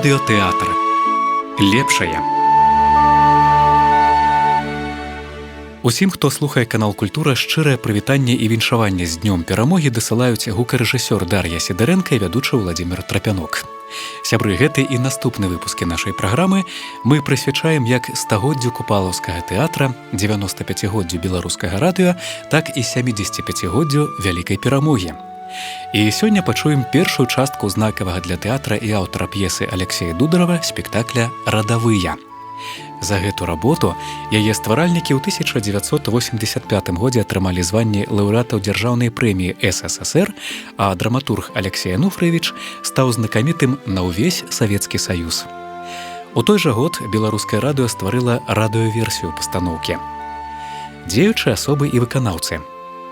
Радыётэатр. Лепшае. Усім, хто слухае канал «Культура», шчырае прывітанне і віншаванне з днём перамогі дасылаюць гукарэжысёр Дар'я Сідарэнка і вядучы Владзімір Трапянок. Сябры, гэты і наступны выпускі нашай праграмы мы прысвячаем як стагоддзю купалаўскага тэатра, 95годдзю беларускага радыё, так і 75годдзю вялікай перамогі. І сёння пачуем першую частку знакавага для тэатра і аўтара п'есы Алексея Дударова спектакля «Радавыя». За гэту работу яе стваральнікі ў 1985 годзе атрымалі званне лаўрэатаў дзяржаўнай прэміі СССР, а драматург Алексей Ануфрыевіч стаў знакамітым на ўвесь Савецкі Саюз. У той жа год беларускае радыё стварыла радыёверсію пастаноўкі. Дзеючыя асобы і выканаўцы.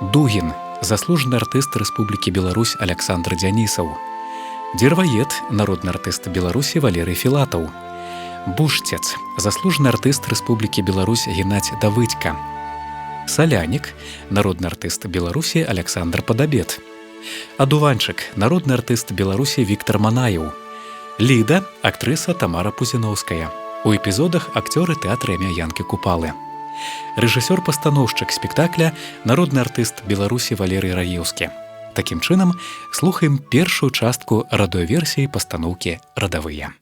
Дугін, заслужаны артыст Рэспублікі Беларусь Аляксандр Дзянісаў. Дзірваед, народны артыст Беларусі Валерый Філатаў. Бушцец, заслужаны артыст Рэспублікі Беларусь Геннадзь Давыдька. Салянік, народны артыст Беларусі Аляксандр Падабет. Адуванчык, народны артыст Беларусі Віктар Манаеў. Ліда, актрыса Тамара Пузіноўская. У эпізодах акцёры тэатра імя Янкі Купалы. Рэжысёр-пастаноўшчык спектакля, народны артыст Беларусі Валерый Раеўскі. Такім чынам, слухаем першую частку радыёверсіі пастаноўкі «Радавыя».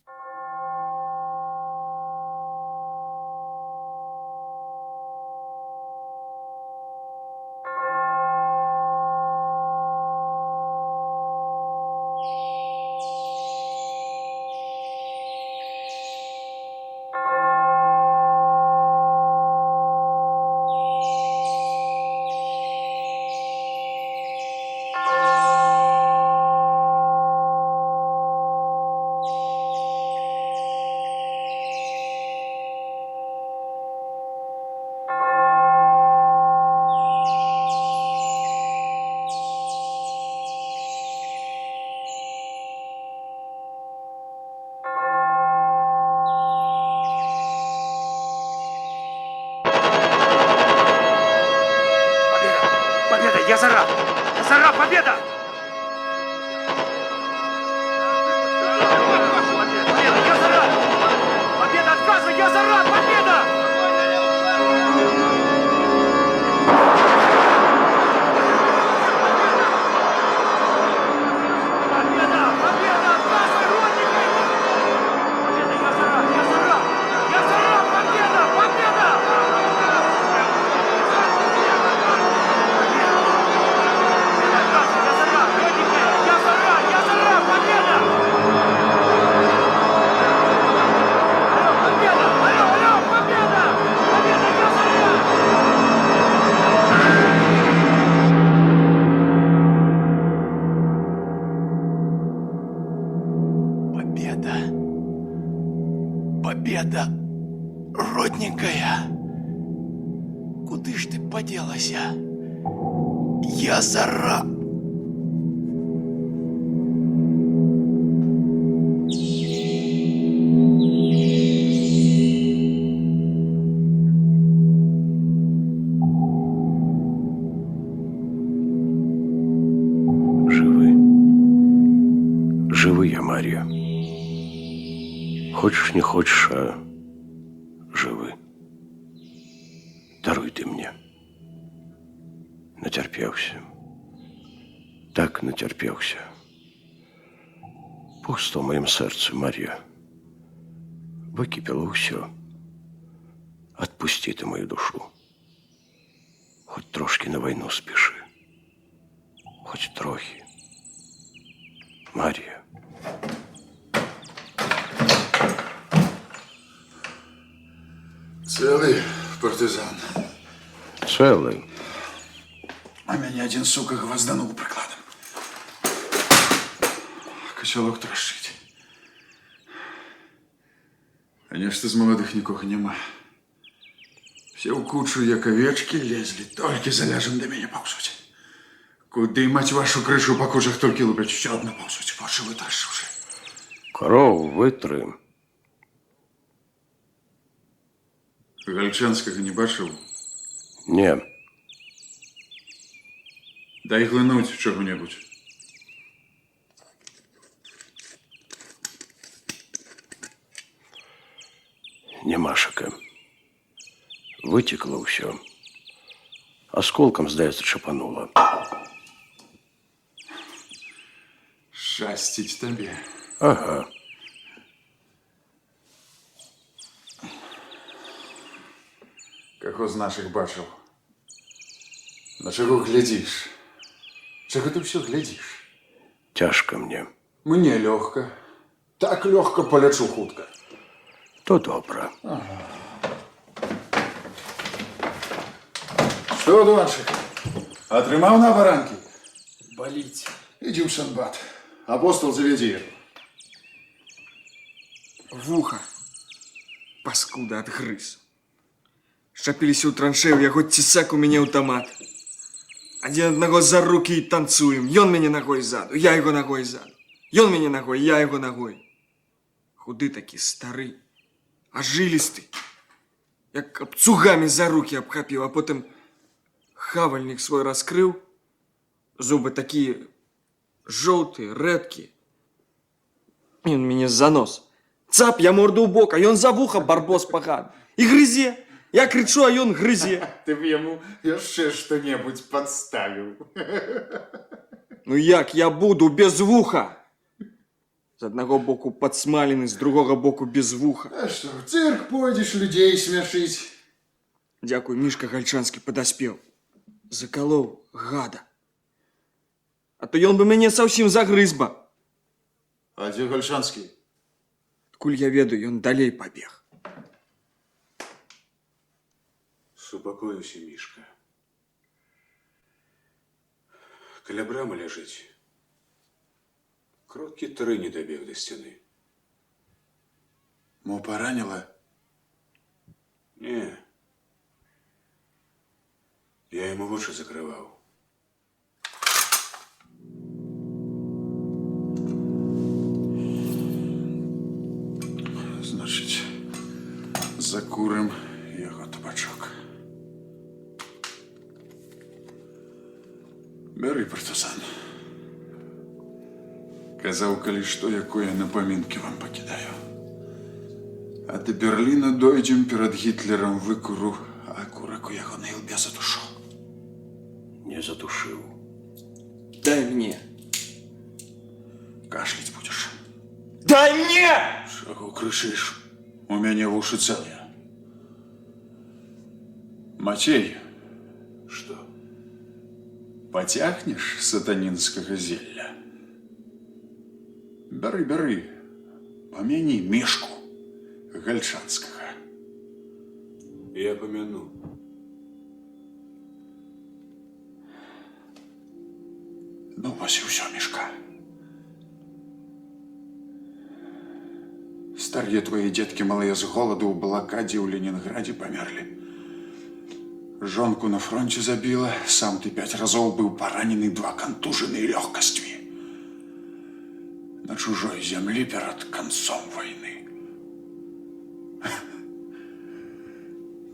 Я Зара! Я Зара! Победа! Победа! Я Зара! Победа! Отказывай! Я Зара! Победа! Победа! Победа! Отказывай! Родненький! Победа! Я Зара! Я Зара! Я Зара! Победа! Победа! Победа, родненькая, куды ж ты поделася? Я Зара. Живы я, Мария. Хочешь, не хочешь, а живы. Даруй ты мне. Натерпелся. Так натерпелся. Пусто в моем сердце, Мария. Выкипело все. Отпусти ты мою душу. Хоть трошки на войну спеши. Хоть трохи. Мария. Целый партизан. Целый. А меня один, сука, гвозданул прикладом. Кошелок трашить. Конечно, из молодых никого нема. Все в кучу, як овечки, лезли. Только заляжем до меня ползуть. Куды, мать вашу, крышу по кучах только лупят. Все одно ползуть. Вот же вы дальше уже. Корову вытри. Гальчанского не бачив? Не. Дай глянуть чого-небудь. Нямашака. Вытекло ўсё. Осколком, здаецца, чапанула. Шасціць табе. Ага. Каго з нашых бачыў? На чаго глядзіш? Чаго ты ўсё глядзіш? Цяжка мне. Мне лёгка. Так лёгка палячу хутка. То добра. Што, Дончык, атрымаў на баранкі? Болить. Ідзі ў санбат. Апостол завядзе. Вуха. Паскуда адгрыз. Шчапіліся ў траншею, яго цісак у мяне аўтамат. Адзін аднаго за рукі і танцуем. Ён мяне нагой ззаду, я яго нагой ззаду. Ён мяне нагой, я яго нагой. Худы такі, стары, а жылісты. Як абцугамі за рукі абхапіў, а потым хавальнік свой раскрыў. Зубы такія жоўтыя, рэдкія. Ён мяне за нос. Цап, я морду ў бок, а ён за вуха барбос паганы. І грызе. Я крычу, а ён грызе. Ты б яму яшчэ што-небудзь падставіў. Ну як я буду без вуха? З аднаго боку падсмалены, з другога боку без вуха. А што, в цирк пойдзеш людзей смяшыць? Дзякуй, Мішка Гальчанскі падаспеў. Закалоў, гада. А то ён бы мяне заўсім загрыз бы. А дзе Гальчанскі? Адкуль я ведаю, ён далей пабег. Супакоюся, Мішка. Каля брамы ляжыць. Кроткі тры не дабег да сцяны. Мо параніла? Не. Я яму вочы закрываў. Значыць, закурым яго табачок. Бяры, партызан. Казаў, калі што, якое напамінкі вам пакідаю. А да Берліна дойдзем перад Гітлерам выкуру, а курак у яго на ілбе задушу. Не задушыў. Дай мне. Кашляць будзеш. Дай мне! Чаго крычыш? У мяне вушы цэлыя. Мацей, Што? пацягнеш сатанінскага зелля? Бяры, бяры, памяні Мішку Гальчанскага. Я памяну. Ну, вось і ўсё, Мішка. Старые твои детки малые з голаду ў блакадзе ў Ленінградзе памерлі. Жонку на фронте забила, сам ты 5 разоў быў паранены, 2 контужены і лёгкасцямі. На чужой зямлі перад канцом вайны.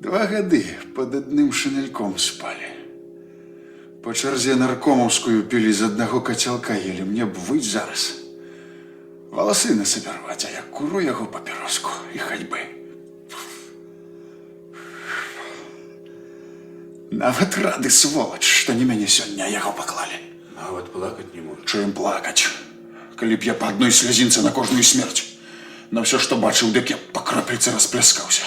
2 гады под адным шынельком спалі. По чарзе наркомаўскую пілі, з аднаго кацялка елі. Мне б выйць зараз. Валасы насабірваць, а я куру яго папіроску і хадьбы. Нават рады, сволач, што не мяне сёння яго паклалі. Нават плакаць не можа. Чым плакаць? Калі б я па адной слязінцы на кожную смерць. На ўсё, што бачыў, дык я па кропельцы распляскаўся.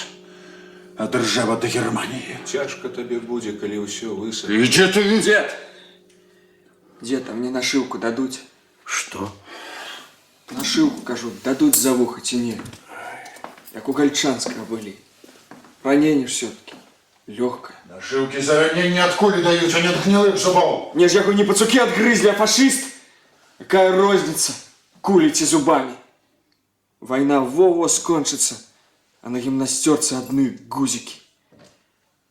А дзяржава да Германіі. Цяжка табе будзе, калі ўсё высадзіць. Ідзе ты! Дед! Дед, а мне нашивку дадуть? Што? Нашивку, кажу, дадуть за вухо ці не? Як у Гальчанского были. Ранение все-таки. Легкое. Нашивки за ранення ад кулі даюць, а не ад гнілых зубоў. Мне ж яго не пацуки отгрызли, а фашист? Какая розница? Кулите зубами. Война во-во скончится, а на гимнастерце одни гузики.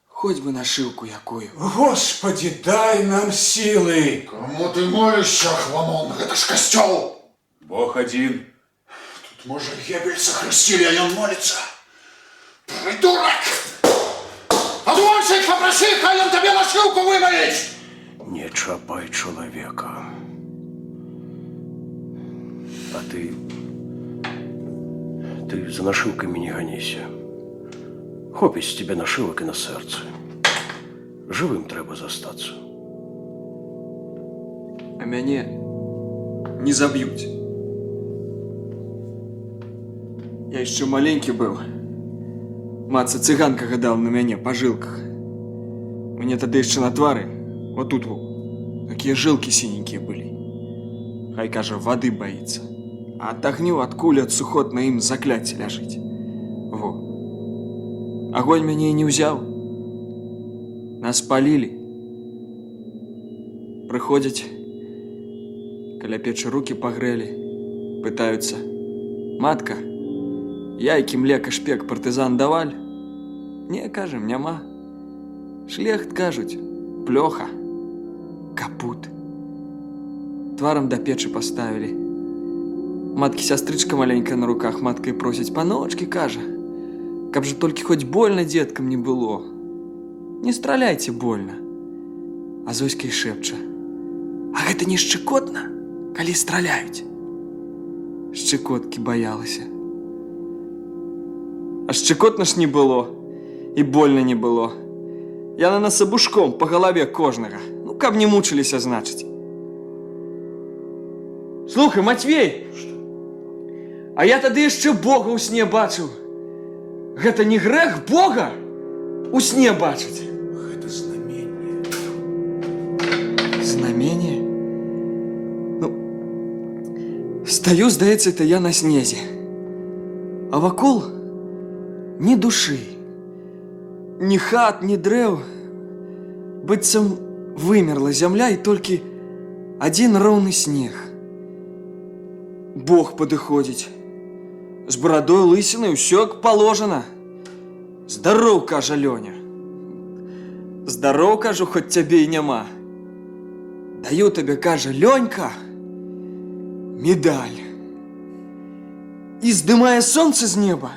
Хоть бы нашивку якую. Господи, дай нам силы! Кому ты молишься, Хламон? Гэта ж касцёл. Бог адзін. Тут, можа, Геббельса хрысцілі, а ён моліцца. Придурок! Адвонься і попроси, хай ён табе нашивку вымаліць! Не чапай чалавека. А ты за нашивками не ганіся. Хопіць з тебе нашивок і на серце. Живим треба застатися. А мяне не заб'юць. Я яшчэ маленькі быў. Мацца цыганка гадала на мяне па жылках. Мне тады яшчэ на твары, вот тут во, такія жылкі сіненькія былі. Хай, кажа, вады баіцца. А ад агню, ад кулі, ад сухот на ім закляцце ляжыць. Во. Агонь мяне і не ўзяў. Нас палілі. Прыходзяць, каля печы рукі пагрэлі, пытаюцца: матка, яйкі, млека, шпек партызан даваль? Не, кажам, няма. Шлехт, кажуць, плёха, капут. Тварам да печы паставілі. Маткі сястрычка маленькая на руках, матка і просіць: паночкі, кажа, каб жа толькі хоць больна дзеткам не было. Не страляйце больна. А Зоська і шэпча: а гэта не шчыкотна, калі страляюць? Шчыкоткі баялася. А шчыкотна ж не было, і больно не было. Яна нас абушком па галаве кожнага. Ну, каб не мучыліся, значыць. Слухай, Матвей! А я тады яшчэ Бога ў сне бачыў. Гэта не грэх Бога у сне бачыць? Гэта знаменне. Знамение? Ну, стою, здаецца, это я на снезе. А вакол ні душы, ні хат, ні дрэў. Быццам вымерла зямля і толькі адзін роўны снег. Бог падыходзіць. З барадой, лысінай, усё як положана. Здароў, кажа Лёня. Здароў, кажу, хоць цябе і няма. Даю табе, кажа, Лёнька, медаль. І здымае сонца з неба,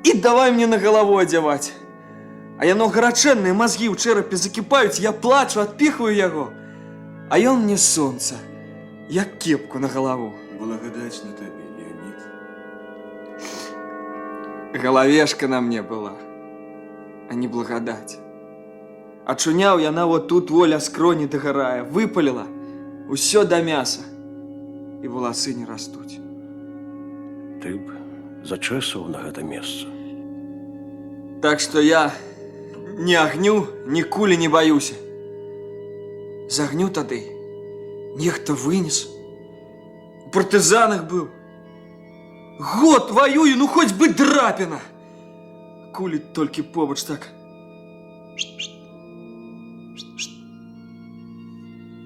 і давай мне на галаву адзяваць. А яно гарачэннае, мазгі ў чэрапе закіпаюць, я плачу, адпіхваю яго. А ён мне сонца, як кепку на галаву. Благодать на табе, Леонид. Галавешка на мне была, а не благодать. Ачуняў яна вот тут воля скроні дагарае, выпаліла усё да мяса, і валасы не растуць. Ты б зачэсваў на гэта месца. Так што я ні агню, ні кулі не баюся. З агню тады нехта вынес. У партызанах быў. Год ваюю, ну хоць бы драпіна. Кулі толькі побач так.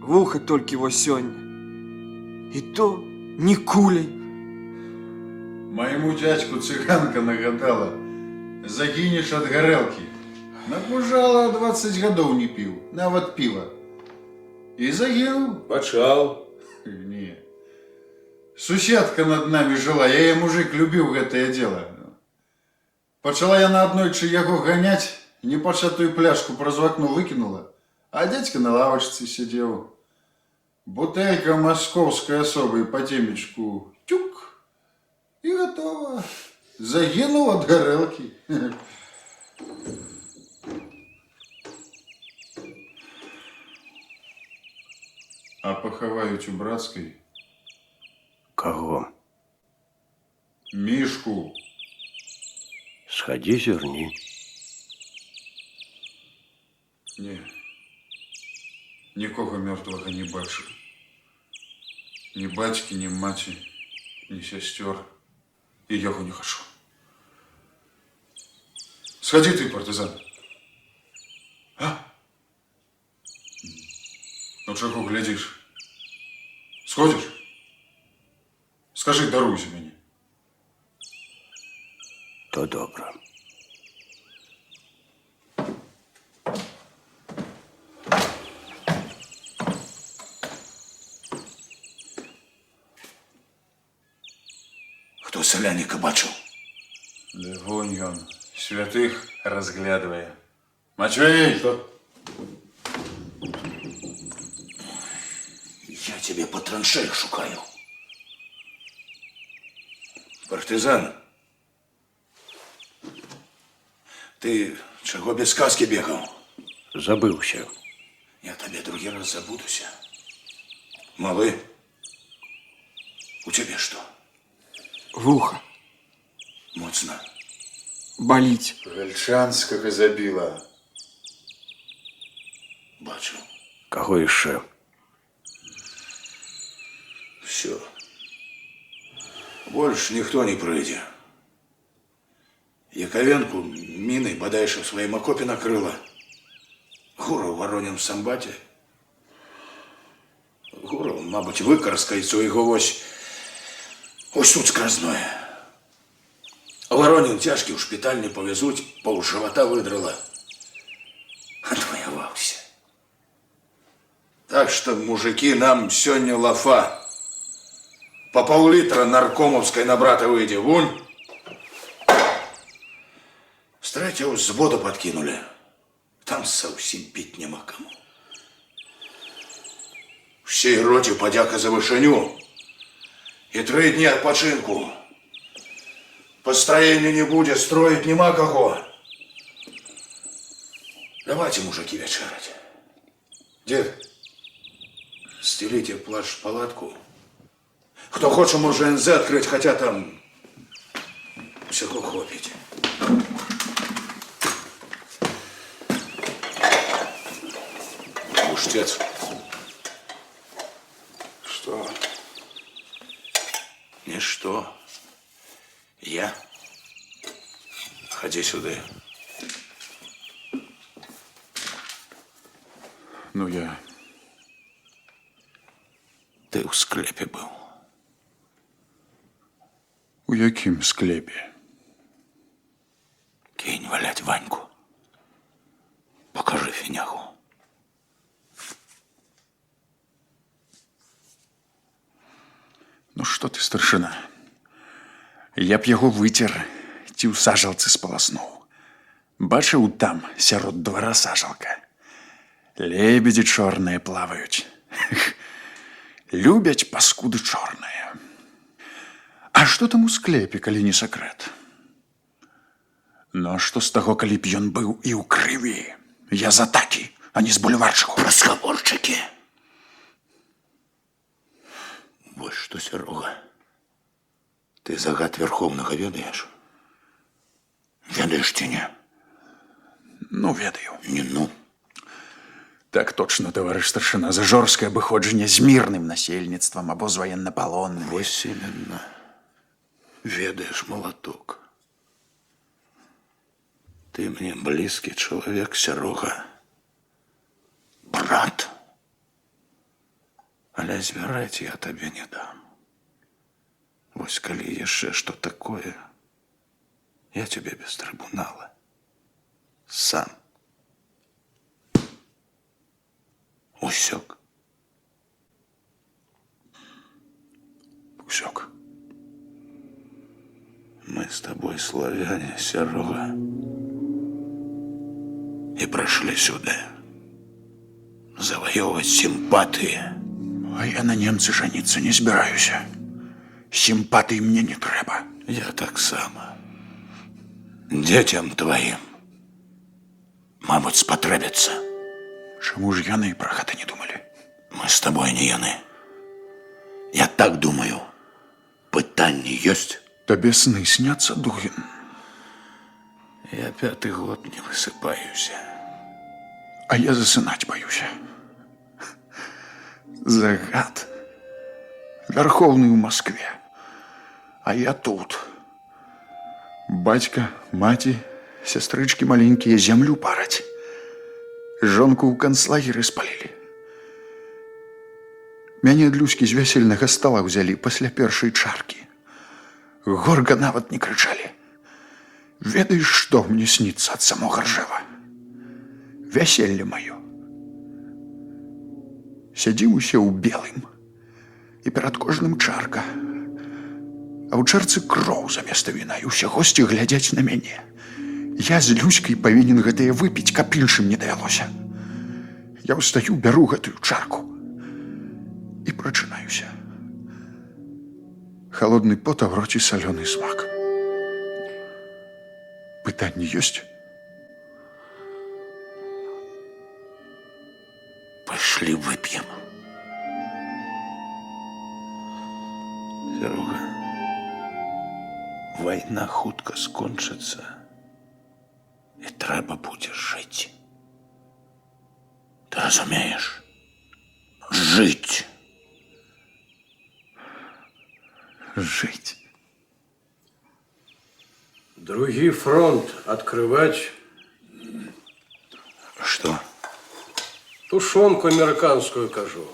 Вуха толькі во сёння. І то не куляй. Моему дядьку цыганка нагадала: загінеш ад гарэлкі. Нагужала, 20 гадоў не піў, нават піва. І загінуў. Пачаў. Не. Суседка над нами жыла, яе мужик любіў гэтае дело. Пачала яна аднойчы яго ганяць, непачатую пляшку праз вакно выкінула, а дядька на лавачцы сидзеў. Бутэлька маскоўскай асобы па темечку тюк, і гатова. Загінуў ад гарэлкі. А пахаваюць у брацкай Каго? Мішку. Схадзі, зірні. Не. Нікога мёртвага не бачу. Ні бацькі, ні маці, ні сясцёр. І яго не хачу. Сходи ты, партизан. А? Ну чаго глядзіш? Сходзіш? Скажи, даруйся мяне. То добра. Хто селяніка бачив? Легонь ён святых разглядывая. Матвей! Что? Я тебе по траншеях шукаю. Партизан, Ты чего без сказки бегал? Забыўся. Я тебе другий раз забудуся. Малы, у тебя что? Вуха. Моцно. Болить. Гальчанскага забіла. Бачу. Каго яшчэ? Все. Больше никто не пройдет. Яковенку миной бадайше в своем окопе накрыла. Гуров воронен в самбате. Гуров, мабуть, викарскається у його ось тут скразное. Воронин тяжкий у шпиталь не повезуть, пол живота выдрала. Отвоевался. Так что, мужики, нам сегодня лафа. По пол-литра наркомовской на брата выйди, вунь. С третьего взвода подкинули. Там совсем пить нема кому. Всей роте подяка за вышеню. И 3 дни отпочинку. Построения не будет, строить нема кого. Давайте, мужики, вечерать. Дед, стелите плащ в палатку. Кто хочет, может НЗ открыть, хотя там всего хопить. Уштец. Что? Ничто. Я. Ходи сюда. Ну, я... Ты у склепе был. У яким склепе? Кинь валять Ваньку. Покажи финягу. Ну что ты, старшина? Я б яго выцер, ці ў сажалцы спаласнуў. Бачыў там, сярод двара сажалка. Лебедзі чорныя плаваюць. Любяць паскуды чорныя. А што там у склепе, калі не сакрэт? Ну, а што з таго, калі б ён быў і ў крыві? Я за такі, а не з бульварчыку. Разговорчики. Вот что, Серога. Ты загад Верховного ведаешь? Ведаешь ці не? Ну, ведаю. Не ну. Так точно, товарищ старшина, за жорсткае абыходжанне з мірным насельніцтвам або з ваеннапалоннымі. Вось именно. Ведаешь, молоток. Ты мне близкий человек, Серога. Брат. Але звяраць я табе не дам. Вось калі яшчэ што такое, я тебе без трибунала. Сам. Усёк. Усёк. Мы с тобой славяне, Серога. И пришли сюда завоевывать симпатии. А я на немцы жаниться не збіраюся. Сімпатый мне не трэба. Я так само. Детям твоим, мабуть, спотребится. Чому ж яны про гэта не думали? Мы с тобой не яны. Я так думаю. Пытанне есть? Табе сны сняцца, Дугин? Я 5-й год не высыпаюсь. А я засынаць боюся. Загад. Верховный в Москве. А я тут. Батька, маці, сястрычкі маленькія зямлю параць. Жонку ў канцлагеры спалілі. Мяне ад Люські з вясельнага стала ўзялі пасля першай чаркі. Горка нават не крычалі. Ведаеш, што мне сніцца ад самога Ржева? Вяселле маё. Сядзім усе ў белым. І перад кожным чарка. А ў чарцы кроў заместа віна, і ўсе госці глядзяць на мяне. Я з Люськай павінен гэтае выпіць, каб іншым не давялося. Я ўстаю, бяру гэтую чарку і прачынаюся. Холодны пот, а ў роце салёны смак. Пытанне ёсць? Пошли выпьем. Серега, война хутка скончыцца, і трэба будзе жыць. Ты разумееш? Жить. Жить. Другий фронт открывать. Что? Тушенку американскую кажу.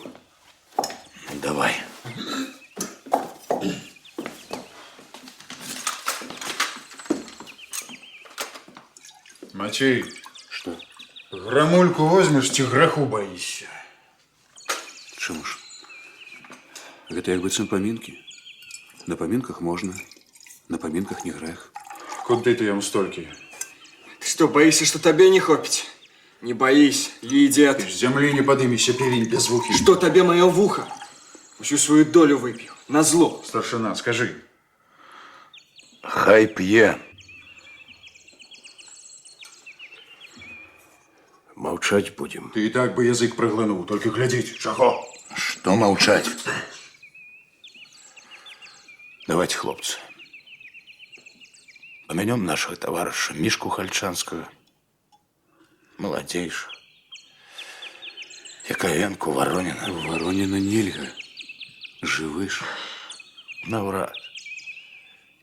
Давай. Матей, что? Грамульку возьмешь, ці граху боишься? Чому ж? Гэта як быццам памінкі. На памінках можна, на памінках не грэх. Куды ты ям столькі? Ты что, боишься, что тебе не хопить? Не боись, едят. З зямлі не падыміся, певень без вухі. Что тебе мое в ухо? Всю свою долю выпью. Назло. Старшина, скажи. Хай п'е. Молчать будем. Ты и так бы язык проглянул, только глядеть. Чаго? Что молчать? Давайте, хлопцы, поменем нашего товарища Мишку Хальчанскую, молодейшую, Яковенку Воронина. Вороніна нельга. Живы ж. Наврад.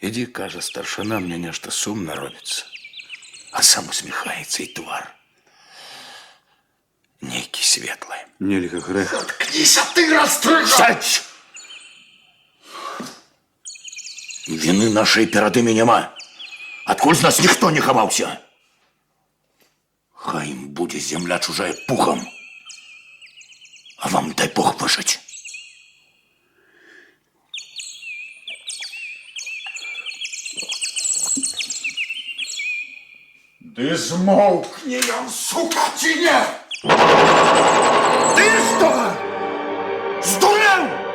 Иди, кажа, старшина, мне нечто сумно робится, а сам усмехается и твар. Нейкий светлый. Нельга грэх. Заткнись, а ты расстрыгай! Вины нашей перед ими нема. Откуль з нас ніхто не ховался. Хай им будет земля чужая пухом. А вам дай Бог выжить. Ты змолкни, он, сука, тине! Ты что? Сдурел?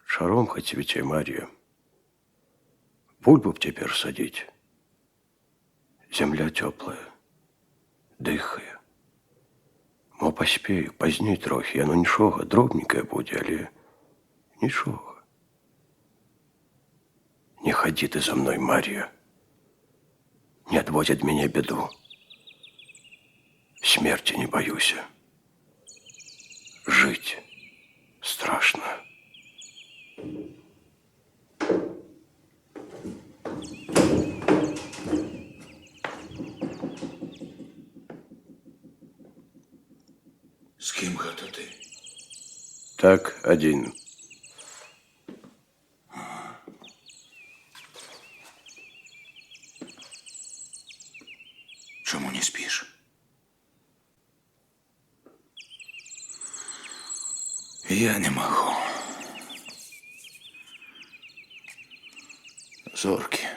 Шаром хоть ведь, Мария. Бульбу б теперь садить. Земля теплая, дыхає. Мо поспею, пазней трохи, яно нічого, дробненькое буде, але нічого. Не ходи ты за мной, Мария. Не отводь от меня беду. Смерти не боюсь. Жить страшно. С кем гэта ты? Так, один. Чему не спишь? Я не могу. Зорки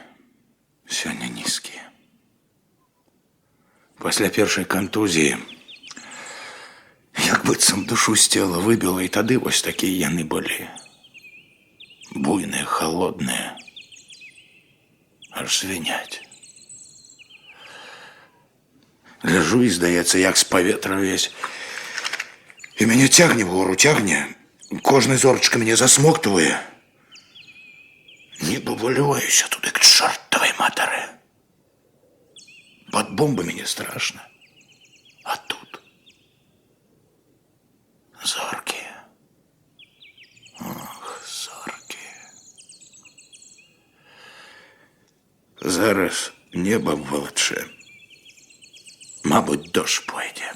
сегодня низкие. После першей контузии як быццам душу з цела выбіла, і тады вось такія яны былі. Буйныя, холодныя. Аж звіняць. Ляжу і, здаецца, як з паветра увесь. І мяне цягне вгору, цягне. Кожная зорачка мяне засмоктывае. Не бабулююся туды к чортовой матары. Под бомбами не страшно. А тут зорки. Ох, зорки. Зараз небо вволоче. Мабуть, дощ пойде.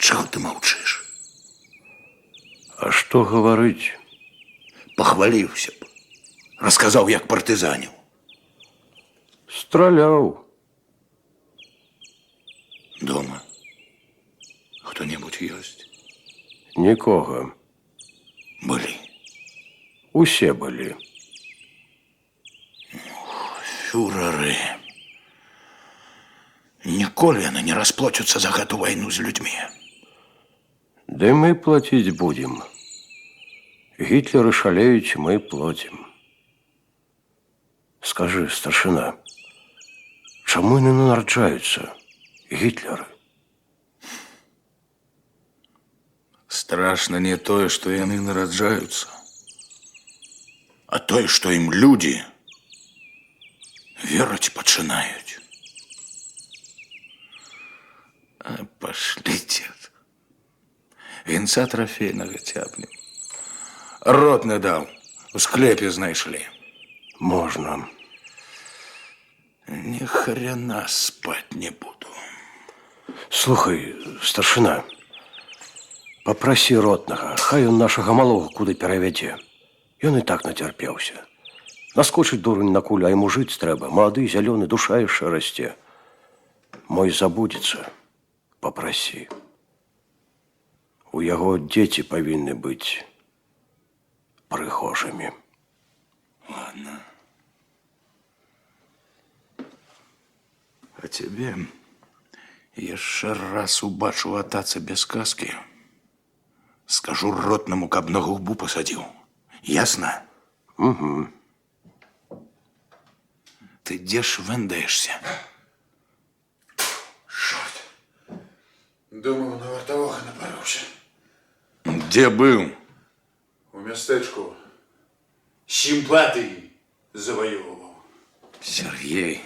Чего ты молчишь? А что говорить? Похвалился б. Рассказал, як партизанил. Стрелял. Дома кто-нибудь есть? Нікого. Были. Усе были. Фюреры. Ніколи яны не расплачуцца за гэту вайну з людьми. Да мы платить будем. Гитлеры шалеют, мы платим. Скажи, старшина, чому не нараджаються Гітлери? Страшно не тое, што яны нараджаюцца, а тое, што ім людзі верыць пачынаюць. А пашліце. Вінца трафейнага цяпнем. Ротны даў, у склепе знайшлі. Можно. Ни хрена спать не буду. Слухай, старшина, попроси ротнага, хай он нашага малого куды перавядзе. Ён і так нацярпеўся. Наскочыць дурань на кулю, а ему жыць трэба. Малады, зялёны, душа яшчэ расце. Мой забудзецца, попроси. У яго дзеці павінны быць прыгожымі. Ладно. А тебе яшчэ раз убачу атацца без каски, скажу ротнаму, каб на губу пасадзіў. Ясно? Угу. Ты дзе ж вэндаешься? Чорт. Думав, на вартового напарався. Где был? У мястэчку сімпатії завоював. Сергей.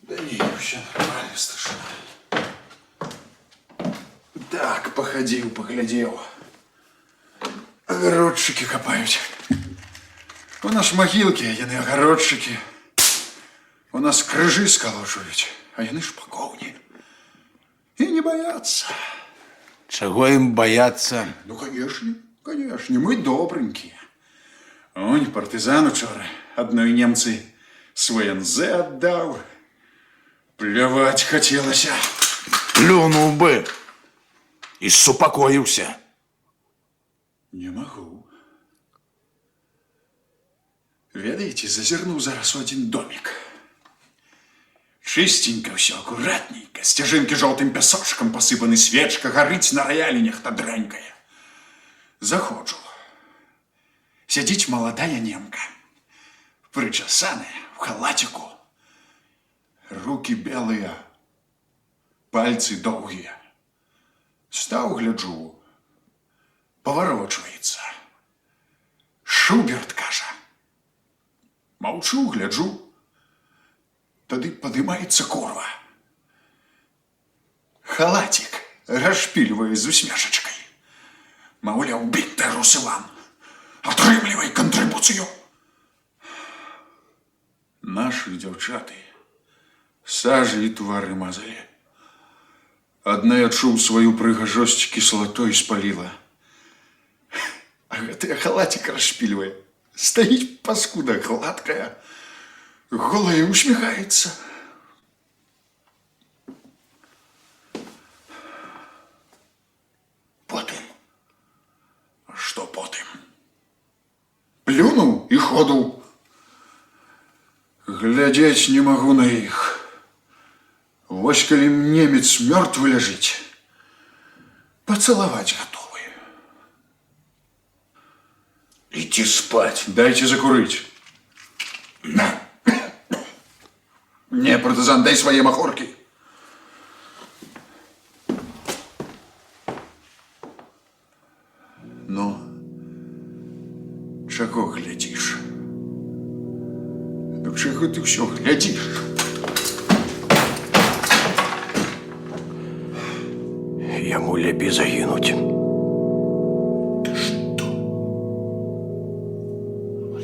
Да не, все нормально, старшина. Так, походил, поглядел. Огородчики копают. У нас могилки, а яны огородчики. У нас крыжи сколочують, а яны шпаковні. И не боятся. Чего им бояться? Ну, конечно, конечно, мы добренькие. Онь, партизан учора одной немцы свой НЗ отдал. Плевать хотелось. Плюнул бы и супокоился. Не могу. Ведаете, зазирнул зараз у один домик. Чистенько все, аккуратненько. Стяжинки желтым песочком посыпаны, свечка горить на рояле нехта дренькая. Заходжу. Сидить молодая немка. Причесаная, в халатику. Руки белые, пальцы долгие. Став, гляджу, поворачивается. Шуберт, каже. Молчу, гляджу. Тады подымается корва. Халатик расшпиливая з усмешечкой. Маўляў, бітте, Русыван, атрымлівай контрибуцию. Наши дзяўчаты сажи и твары мазали. Одна, я чуў, свою прыгажосць кислотой спалила. А гэтая халатик расшпиливая. Стоит паскуда гладкая, голая усмехается. Потым. Что потым? Плюнул и ходу. Глядеть не могу на их. Вось калі немец мертвый ляжыць, поцеловать готовы. Иди спать. Дайте закурить. На. Не, партизан, дай свои махорки. Ну, чего глядишь? Ну, чего ты все глядишь? Яму лепей загінуць.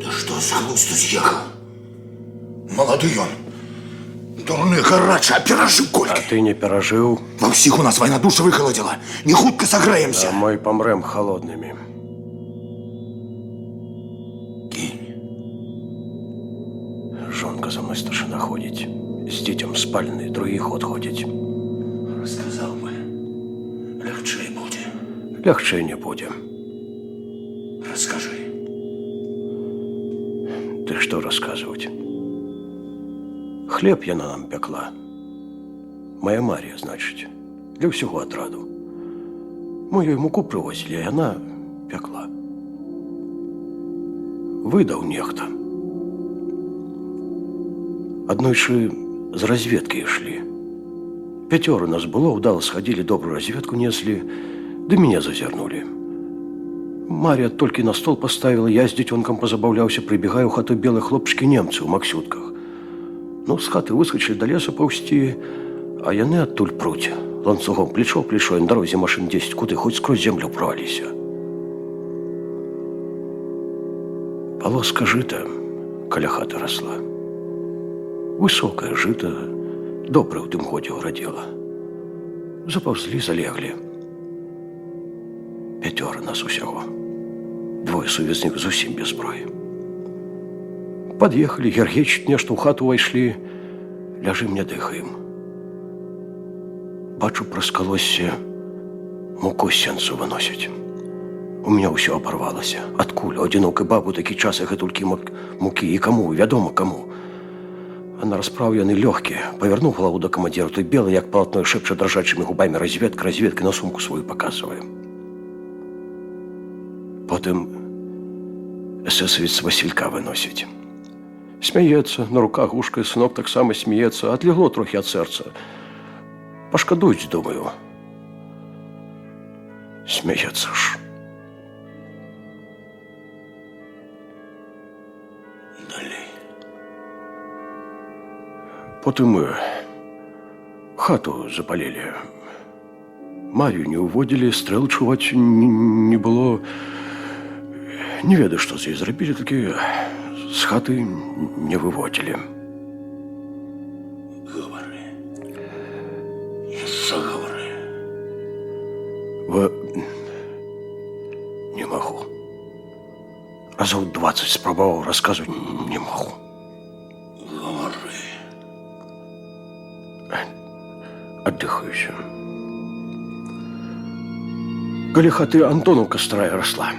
Да что за глусту съехал? Молодой он. Дурны гарача, перажыў А колькі. ты не перажыў, Ва ўсіх у нас вайна душа выхаладзіла. Не хутка а сагрэемся. мы памрэм холоднымі. Кінь. Жонка за мной старшина ходить. С детям спальный, другі ход ходить. Сказаў бы, лягчэй будзе. Лягчэй не будзе. Раскажы. Ты что рассказывать? Хлеб яна нам пекла. Моя Мария, значит, для всего отраду. Мы ёй муку привозили, а яна пекла. Выдаў нехта. Аднойчы з разведкі ішлі. 5 нас было, удало сходили, добрую разведку несли, да меня зазернули. Мария только на стол поставила, я с детенком позабавлялся, прибегаю в хату белые хлопчики немцы в максютках. Ну, с хаты выскочили до леса паўсці, а яны оттуль пруть. Ланцугом плечо в плечо, и на дороге машин 10 куды, хоть сквозь землю провалися. Полоска жита каля хаты росла. Высокая жита, добрая в тым годзе ўрадзіла. Запаўзлі, залеглі. 5 нас усяго. 2 сувязных зусім без зброі. Пад'ехалі, гергечыць нешта ў хату ўвайшлі. Ляжым, не дыхаем. Бачу, праз калоссе муку з сенцу выносяць. У меня ўсё оборвалася. Адкуль? У адзінокай бабы такі час і гэтулькі мукі. І каму? Вядома, каму. А на расправу яны лёгкія. Павярнуў галаву да камандзіра, той белы, як палатной, шэпча дрожачымі губамі разведка на сумку сваю паказвае. Потым эсэсавец Васілька выносіць. Смяецца, на руках гушкае, сынок таксама смеецца. Адлегло трохі ад сэрца. Пашкадуюць, думаю. Смяецца ж. Далей. Потым мы хату запалілі. Марію не ўводзілі, стрэл чуваць не было. Не ведаю, што з ёй зрабілі, такі з хаты не выводзілі. Гавары. Яшчэ гавары. Не магу. Разоў 20 спрабаваў расказваць, не магу. Гавары. Аддыхаюся. Каля хаты Антонаўка старая расла.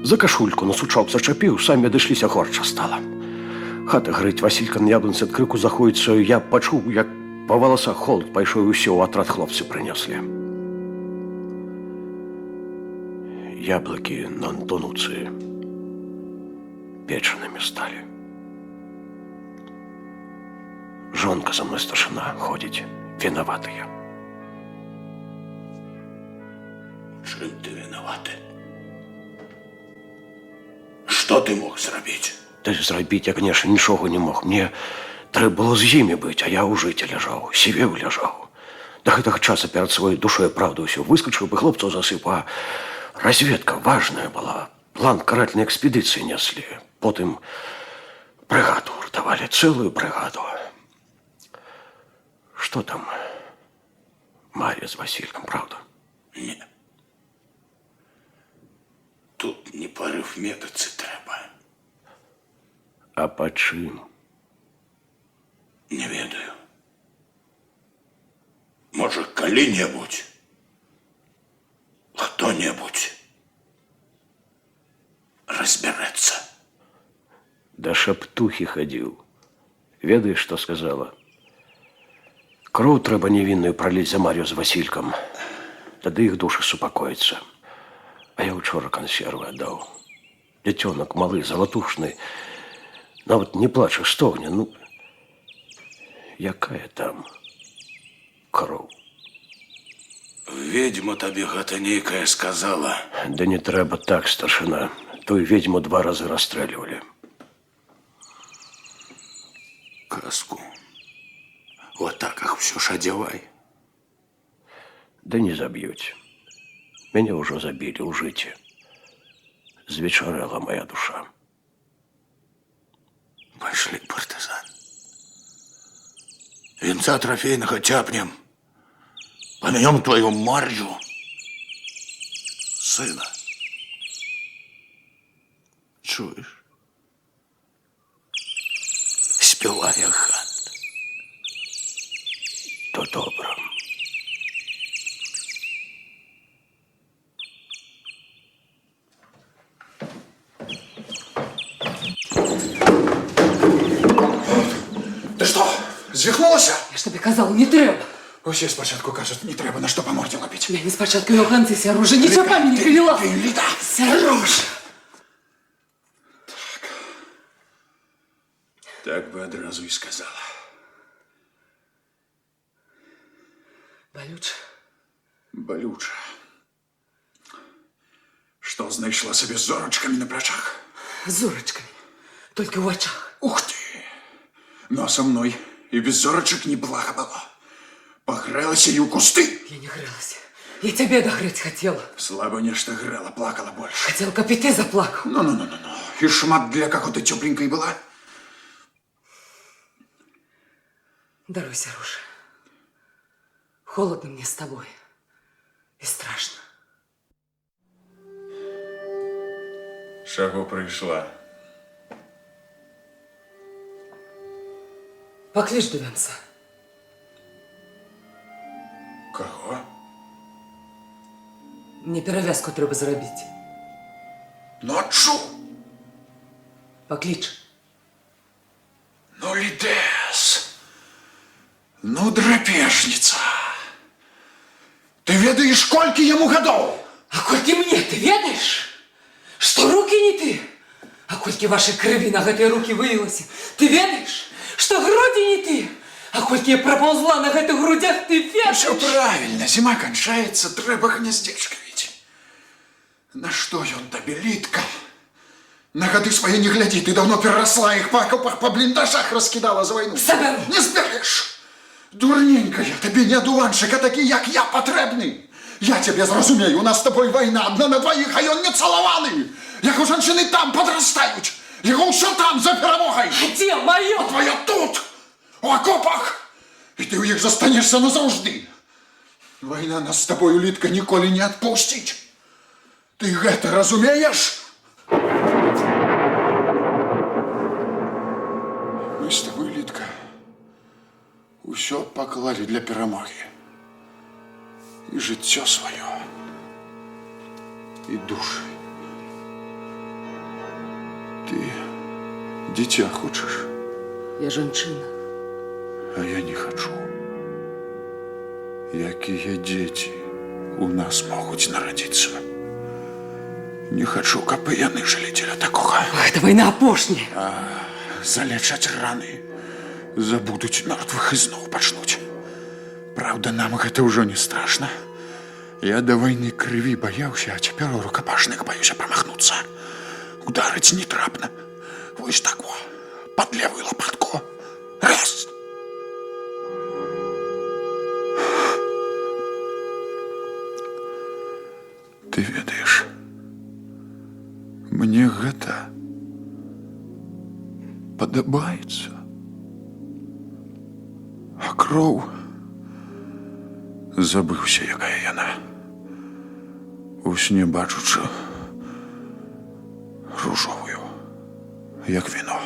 За кашульку на сучок зачапіў, самі адышліся, горча стала. Хата грыць, Васілька на яблонцы ад крыку заходзіцца, я пачуў, як па валасах холод пайшоў, і ўсё ў атрад хлопцы прынеслі. Яблыкі на Антонаўцы печанымі сталі. Жонка за мной старшина ходзіць, вінаватая. Чым ты вінаваты? Што ты мог зрабіць? Та зрабіць я, конечно, нічога не мог. Мне трэба было з імі быць, а я ў жыце ляжаў, сівеў ляжаў. Да гэтага часа перад сваёй душой правду ўсё выскачыў бы, хлопцаў засып, а разведка важная была. План карательнай экспедыцыі неслі. Потым бригаду уртавалі, цэлую бригаду. Што там? Марія з Васількам, правда? Не. Тут не па арыфметыцы трэба. А па чым? Не ведаю. Можа, калі-небудзь, хто-небудзь разбярэцца. Да шаптухі хадзіў. Ведаеш, што сказала? Кроў трэба невінную праліць за Марію з Васількам. Тады іх душы супакояцца. А я учора кансервы аддаў. Дзіцёнак малы, залатушны. Нават не плача, стогне. Ну, якая там кроў? Ведьма табе гэта нейкая сказала. Да не трэба так, старшына. Той ведьму 2 разы расстрэльвалі. Казку. У атаках ўсё ж адзявай. Да не заб'юць. Мяне ўжо забілі ў жыце. Звечарэла моя душа. Пайшлі, партызан. Венца трофейного тяпнем. Помянем твою Марью, сына. Чуешь? Спевая хат. То добром. Ти що, звіхнулася? Я ж тобі казала, не треба. Усі спочатку кажуть, не треба на що по морді лапити. Я не спочатку його конці сяружа, нічого пам'ять не привела. Ти, Ліда! Сяружа! Так би одразу і сказала. Болюче. Болюча. Що знайшла собі з зорочками на плечах? З зорочками. Тільки в очах. Ух ти! Ну, а со мною і без зорочок неблаго було. Погрелася і у кусти. Я не грелась. Я тебе догреть хотела. Слабо нечто грела, плакала больше. Хотел, как и ты заплакал. Ну. И шмат для какой-то тепленькой была. Даруй, Сяруша. Холодно мне с тобой. И страшно. Чого прийшла? Поклич до венца. Кого? Мне перевязку треба зробити. Ну, а чу? Поклич. Ну, Лідес. Ну, драпежница. Ты ведаешь, сколько ему годов? А кольки мне, ты ведаешь? Что руки не ты? А кольки вашей крови на гэтай руки вылилось? Ты ведаешь? Что груди не ты? А кольки я проползла на гэтых грудях, ты ведаешь? Все правильно, зима кончается, треба гнездечко ведь. На что он тебе, Лидка? На годы свои не гляди, ты давно переросла их по окопах, по блиндажах раскидала за войну. Заберу. Не збереш. Дурненькая, тобі не одуванчик, а такий, як я, потребний. Я тебе зрозумію, у нас з тобою війна, одна на двоїх, а ён не цілований. Як у жінки там подростають, його що там за перемогою. Где мое? Твоя тут, у окопах, і ти у їх застанешся назавжди. Війна нас з тобою, Лідка, ніколи не відпустить. Ти гэта розумієш? Ми з тобою, Лідка, усё поклали для перемоги. І життя своє, і душі. Ти дитя хочеш? Я женщина. А я не хочу. Якія дети у нас могут народиться? Не хочу, каб і яны жылі дзеля такого. Гэта война апошняя. Залечаць раны, забудуць мертвых і зноў пачнуць. Правда, нам гэта ўжо не страшно. Я до войны крыві баяўся, а цяпер у рукапашных баюся прамахнуцца. Ударыць не трапна. Вось так во, под левую лопатку. Раз. Ты ведаеш, мне гэта падабаецца. А кроў забыўся, якая яна. У сне бачучы ружовую, як віно.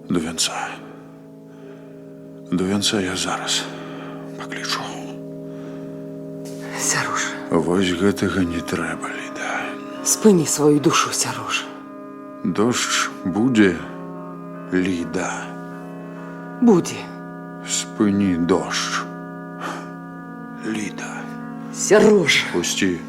До венца. До венца я зараз паклічу. Сяруша, Вось гэтага не трэба, Ліда. спыни свою душу, Сяруша. Дождж будзе, Ліда. Будзе. Спыні дождж. Ліда. Сяруша. Пусти.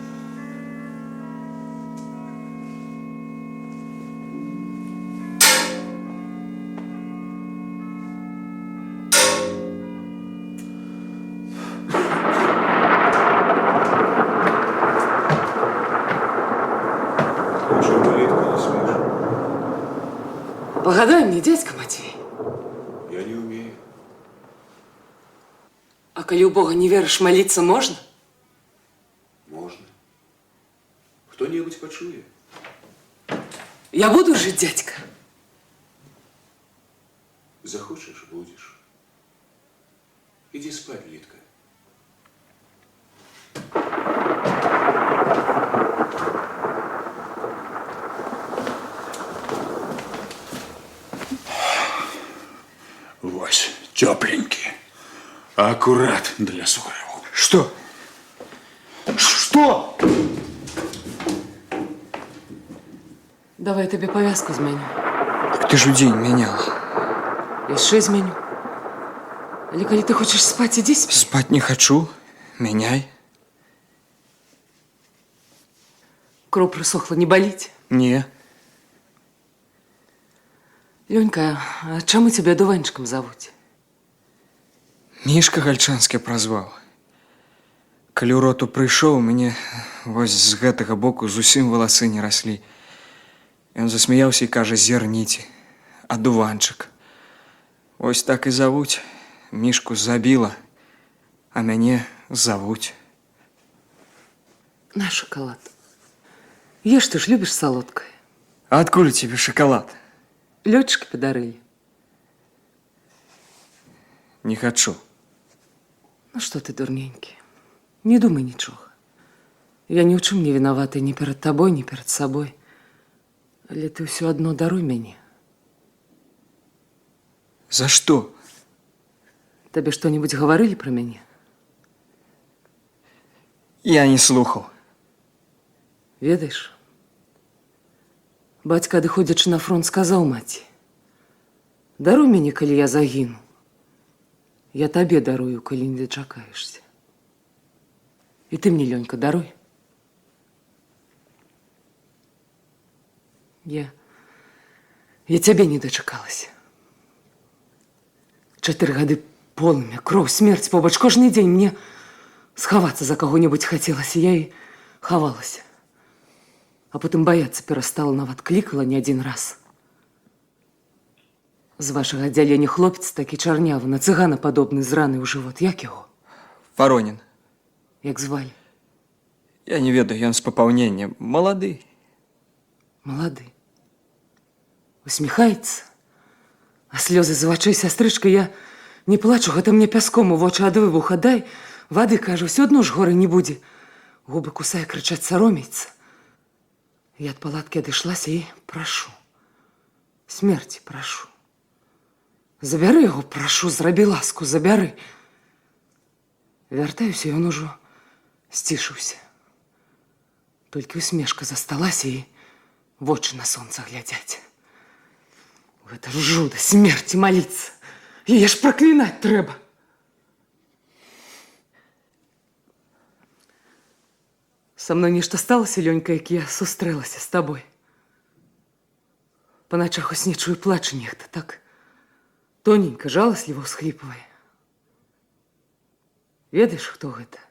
Погадай мне, дядька Матвей. Я не умею. А коли у Бога не веришь, молиться можно? Можно. Кто-нибудь почує. Я буду жить, дядька. Захочешь – будешь. Иди спать, Литка. Вось, тепленький. Аккурат для сухареву. Что? Что? Давай я тобі пов'язку зменю. Так ты ж удень меняла. Я ще зменю. Але коли ти хочеш спати, іди спи. Спать не хочу. Меняй. Кров присохла, не болить? Не. Ленька, а чому тебе одуванчиком зовуть? Мішка Гальчанскі прозваў. Калі ў роту прыйшоў, мяне вось з гэтага боку зусім валасы не раслі. Ён засмяяўся і кажа: зерніце, адуванчык. Вось так і завуць. Мішку забіла, а мяне завуць. На шоколад. Ешь, ты ж любишь солодкое. А адкуль тебе шоколад? Летчики подарили. Не хочу. Ну что ты, дурненький, не думай ничего. Я ни в чем не виновата ни перед тобой, ни перед собой. Але ты все одно даруй мне. За что? Тебе что-нибудь говорили про меня? Я не слухаў. Ведаешь, бацька, адыходзячы на фронт, сказаў маці: даруй мяне, калі я загіну. Я табе дарую, калі не дачакаешся. І ты мне, Ленька, даруй. Я цябе не дачакалася. 4 гады полымя, кроў, смерць побач. Кожны дзень мне схавацца за каго-небудзь хацелася. Я і хавалася. А потым баяцца перастала, нават клікала не адзін раз. З вашага аддзялення хлопец такі чарнявы, на цыгана падобны, з раны ў жывот. Як яго? Воронин. Як звалі? Я не ведаю, ён з папаўнення. Малады. Малады. Усміхаецца. А слёзы з вачэй сястрычка, я не плачу, гэта мне пяском у вочы ад выбуха дай. Вады, кажу, ўсё адно ж горы не будзе. Губы кусае, крычаць, саромеецца. Я ад палаткі адышлася і прашу. Смерці прашу. Забяры яго, прашу, зрабі ласку, забяры. Вяртаюся, ён ужо сцішыўся. Толькі усмешка засталася і вочы на сонца глядзяць. Гэта ж жуда, смерці маліцца. Яе ж праклінаць трэба. Са мной нешта сталася, Лёнька, як я сустрэлася з табой. Па начах у сне чую, плача нехта, так тоненька, жаласліва ўсхліпвае. Ведаеш, хто гэта?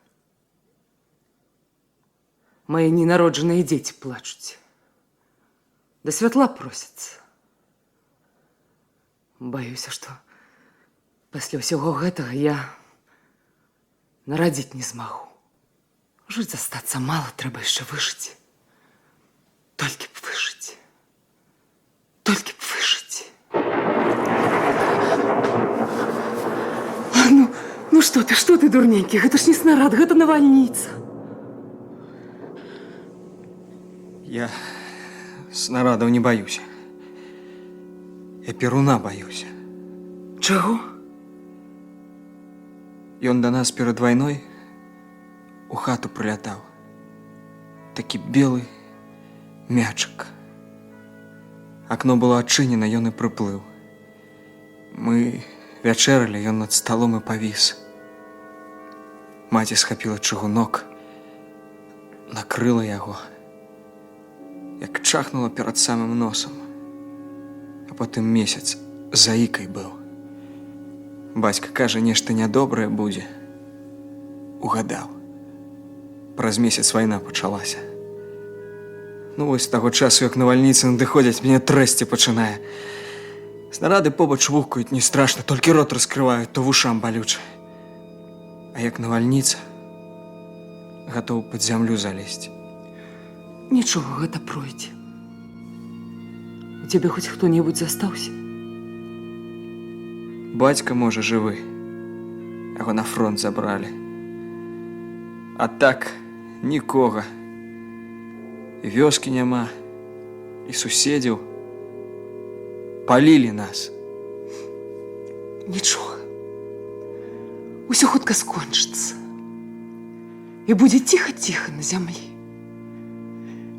Мае ненароджаныя дзеці плачуць. Да святла просяцца. Баюся, што пасля ўсяго гэтага я нарадзіць не змагу. Жыць застацца мала, трэба яшчэ выжыць. Толькі б выжыць. Толькі б выжыць. Ну што ты, дурненькі? Гэта ж не снарад, гэта навальніца. Я снарадаў не баюся. Я перуна баюся. Чаго? Ён да нас перад вайной у хату прылятаў. Такі белы мячык. Акно было адчынена, ён і прыплыў. Мы вячэралі, ён над сталом і павіс. Маці схапіла чыгунок, накрыла яго, як чахнула перад самым носам. А потым месяц заікай быў. Бацька кажа, нешта нядобрае будзе. Угадаў. Праз месяц вайна пачалася. Ну вось з таго часу, як навальніцы надыходзяць, мяне трэсці пачынае. Снарады побач вухкаюць, не страшна, толькі рот раскрываюць, то вушам балюча. А як навальніца, гатоў пад зямлю залезці. Нічога, гэта пройдзе. У цябе хоць хто-небудзь застаўся? Бацька, можа, жывы, Яго на фронт забрали. А так нікога. І вёскі няма, і суседзяў. Палілі нас. Нічога. Усё хутка скончыцца. І будзе ціха-ціха на зямлі.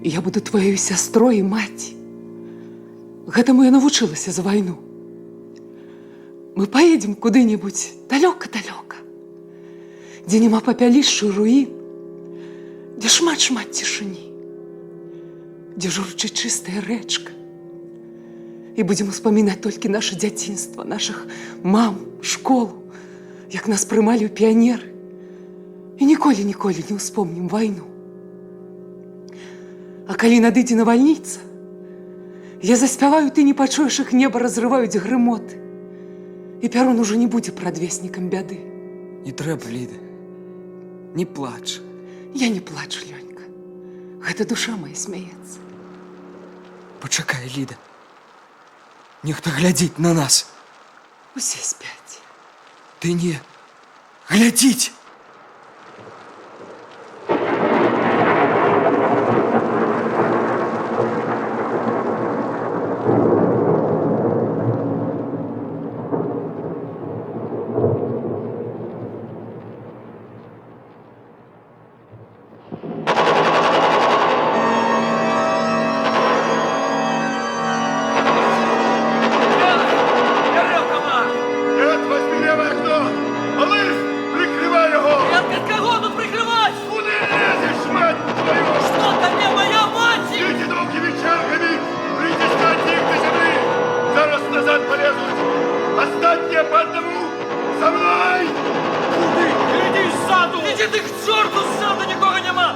І я буду тваёй сястрой і маці. Гэтаму я навучылася за вайну. Мы поедем куды-нибудь далёка-далёка, дзе няма папялішчу руін, дзе шмат-шмат цішыні, дзе журчыць чыстая рэчка. І будзем успамінаць толькі наша дзяцінства, нашых мам, школу, як нас прымалі ў піянеры. І ніколі-ніколі не ўспомнім вайну. А калі надыдзе навальніца, я заспяваю, ты не пачуеш, іх неба разрываюць грымоты. І Пярун ужо не будзе прадвеснікам бяды. Не трэба, Ліда. Не плач. Я не плачу, Лёнька. Гэта душа моя смяецца. Пачакай, Ліда. Нехта глядзіць на нас. Усе спяць. Ты не. Глядзіць! Ярел, команд! Нет, возьми левое окно! Малыш, прикрывай его! Нет, от кого тут прикрывать? Куда лезешь, мать твою? Что там я, моя мать? Эти довгими чарками притискайте их до земли! Зараз назад полезут! Остатние по одному! За мной! Куди? Іди ззаду! Іди ти к чорту, ззаду нікого нема!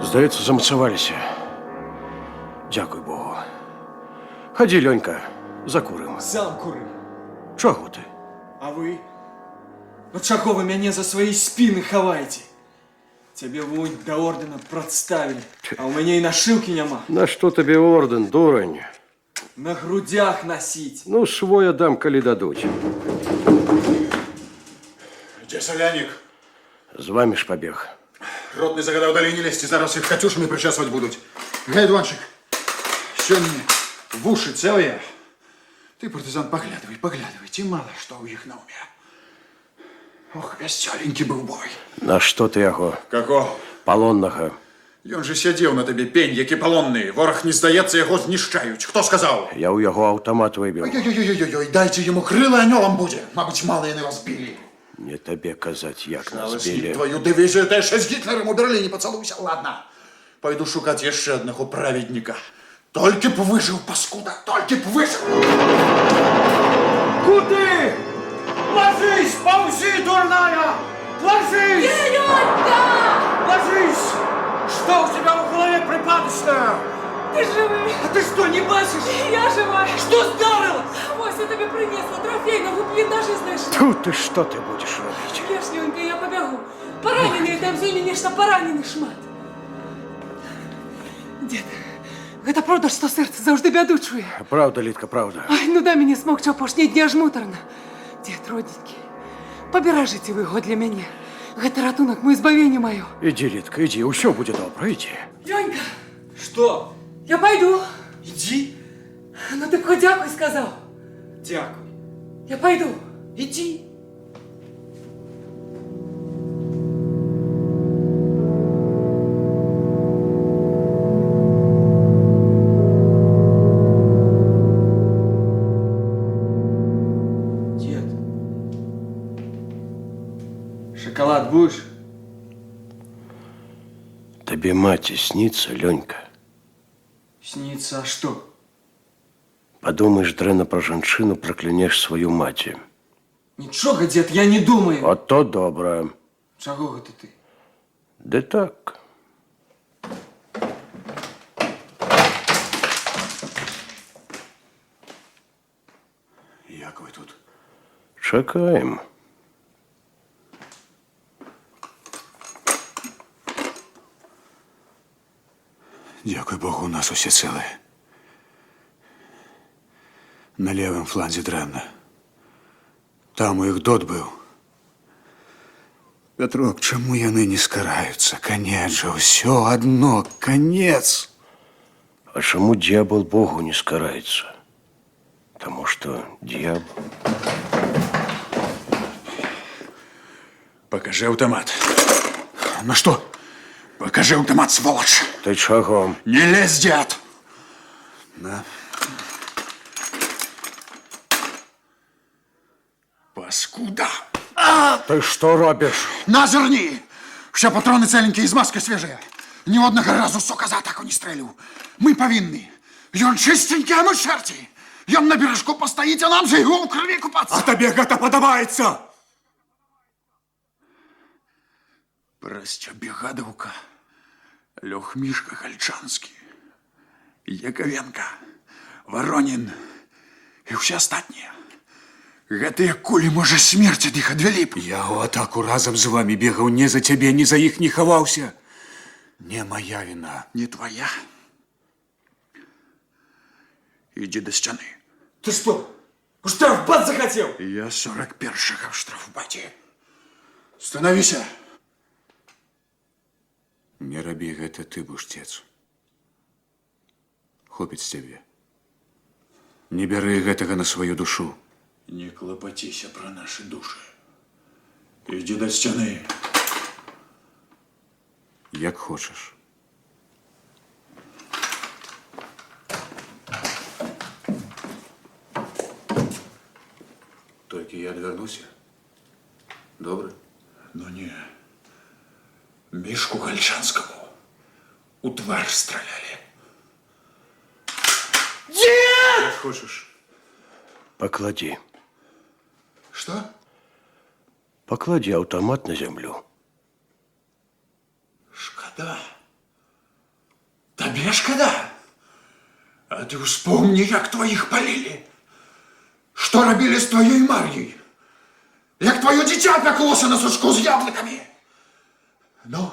Здаецца, замацаваліся. Дзякуй Богу. Хадзі, Лёнька, закурым. Сам куры. Чаго ты? А вы? Ну чаго вы мяне за свае спіны хаваеце? Цябе вунь да ордэна прадставілі, а ў мяне і нашыўкі няма. На што табе ордэн, дурань? На грудях носить. Ну, свой аддам, калі дадуць. Где Соляник? З вамі ж пабег. Ротный загадал далей не лезть, зараз их катюшами причесывать будут. Гай, Иванчик, сегодня в уши целые. Ты, партизан, поглядывай, поглядывай, те мало что у них на уме. Ох, веселенький был бой. На што ты яго? Како? Палоннага. Ён же сядзеў на табе пень, які палонны. Вораг не здаецца, яго знішчаюць. Хто сказаў? Я ў яго аўтамат выбіў. Ой-ой-ой-ой-ой, дайце яму крыла, анёлам будзе. Мабыць, мала яны вас білі. Не табе казаць, як нас Знала білі. твою дывізію, ты яшчэ з Гітлером у Берліне пацалуйся. Ладно, пойду шукаць яшчэ аднаго праведніка. Толькі б выжыў, паскуда, толькі б выжыў. Куды? Ложись, ползи, дурная! Ложись! Лёнька! Ложись! Что у тебя в голове припадочное? Ты живый! А ты что, не бачишь? Я жива! Что сдарилось? Ось я тобі принесла трофейного бліндажі знайшла. Тут ти що ти будеш робити? Леш, Лёнька, я побягу. Поранений, там сьогодні нешта поранений шмат. Дед, гэта правда, што сэрца заўжды бяду чуе? Правда, Літка, правда. Ай, ну дай мяне смокча апошнія дні аж мутарна. Дед, родненькі, паберажыце вы яго для мяне. Гэта ратунак, мой збавенне маё. Ідзі, Літка, ідзі, усё будзе добра, ідзі. Лёнька, Что? я пойду. Иди. Ну ты б хоць дзякуй сказаў. Дякуй. Я пойду. Иди. Дед. Шоколад будешь? Табе маці снится, Лёнька. Снится, а что? Подумаешь дрэнна про жанчыну, проклянешь свою маці. Нічога, дед, я не думаю. Ото добре. Чаго гэта ты? Де так. Як ви тут? Чекаємо. Дякую Богу, у нас усе цілі. На лівому фланзі древно. Там у їх дот був. Петрок, чому яны не скараються? Конець же, все одно, конець. А чому дьявол Богу не скарається? Тому що дьявол... Покажи автомат. Ну что? Покажи автомат, сволочь. Ти чого? Не лезь, дед. На. Паскуда. Ти що робиш? Назирни! Все патроны целенькие, из маски свежие. Ни одного разу, сука, за атаку не стрелю. Мы повинны. Ён чистенький, а мы черти. Ён на бережку постоит, а нам же его в крови купаться. А тебе это подобается. Простя Бегадовка, Лех Мишка Гальчанский, Яковенко, Воронин и все остальные. Гэтыя кулі, можа, смерць ад іх адвялі б. Я ў атаку разам з вами бегаў не за цябе, ні за іх не хаваўся. Не моя вина. Не твоя. Иди до стены. Ты что, в штрафбат захотел? Я 41-го в штрафбате. Становися. Не рабі гэта ты, буштец. Хопіць з цябе. Не бяры гэтага на сваю душу. Не клопотися про наши души. Иди до стены. Як хочаш. Толькі я адвярнуся. Добре? Но не. Мишку Гальчанскому у тварь стреляли. Як хочеш. Поклади. Что? Поклади автомат на землю. Шкода. Тебе шкода. А ты вспомни, як твоих полили. Что робили с твоей Марьей. Як твое дитя пеклося на сучку с яблоками. Ну,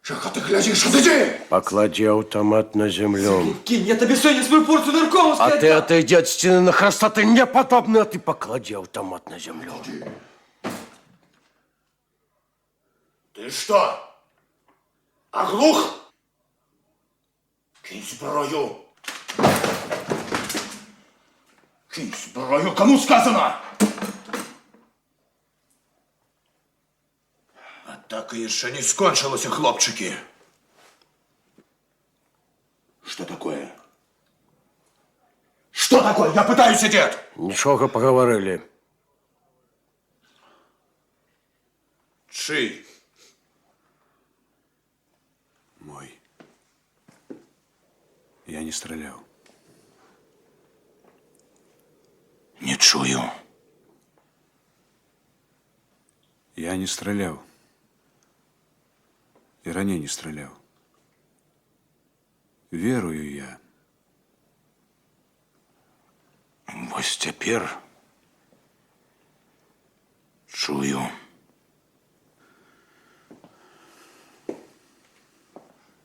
чего ты глядишь, отойди! Поклади автомат на землю. Кинь, я тебе сегодня свою порцию наркомов А сказал. ты отойди от стены на хреста, ты неподобный, а ты поклади автомат на землю. Ты что? Оглух? Кинь зброю. Кинь зброю, кому сказано? Атака еще не скончилась, хлопчики. Что такое? Что такое? Я пытаюсь, дед. Нічого поговорили. Чий? Мой. Я не стрелял. Не чую. Я не стрелял. И ранее не стрелял. Верую я. Вось цяпер чую.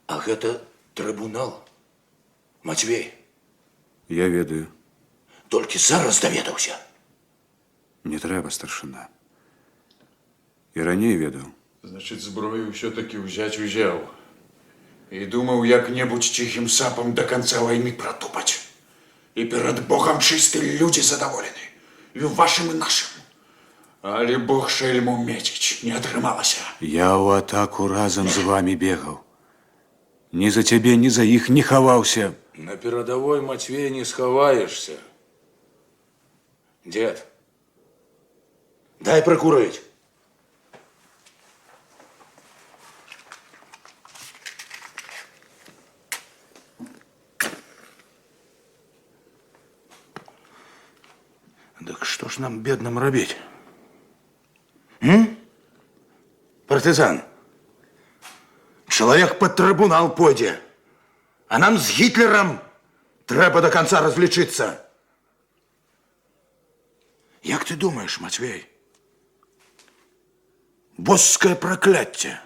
А гэта трибунал? Матвей, Я ведаю. толькі зараз даведаўся. Не трэба, старшина. І раней ведаў. Значит, зброю все-таки взять узял. И думал, як-небудзь тихим сапом до конца войны протупать. И перед Богом чистые люди задоволены. И вашим, и нашим. Али Бог шельму метить не атрымалася. Я ў атаку разам з вами бегаў. Ні за цябе, ні за іх не хаваўся. На передовой, Матвей, не сховаешься. Дед, дай прокурить. Так что ж нам, бедным, робить? Партизан, чоловік під трибунал пойде, а нам з Гітлером треба до кінця розлічитися. Як ти думаєш, Матвей? Босское прокляття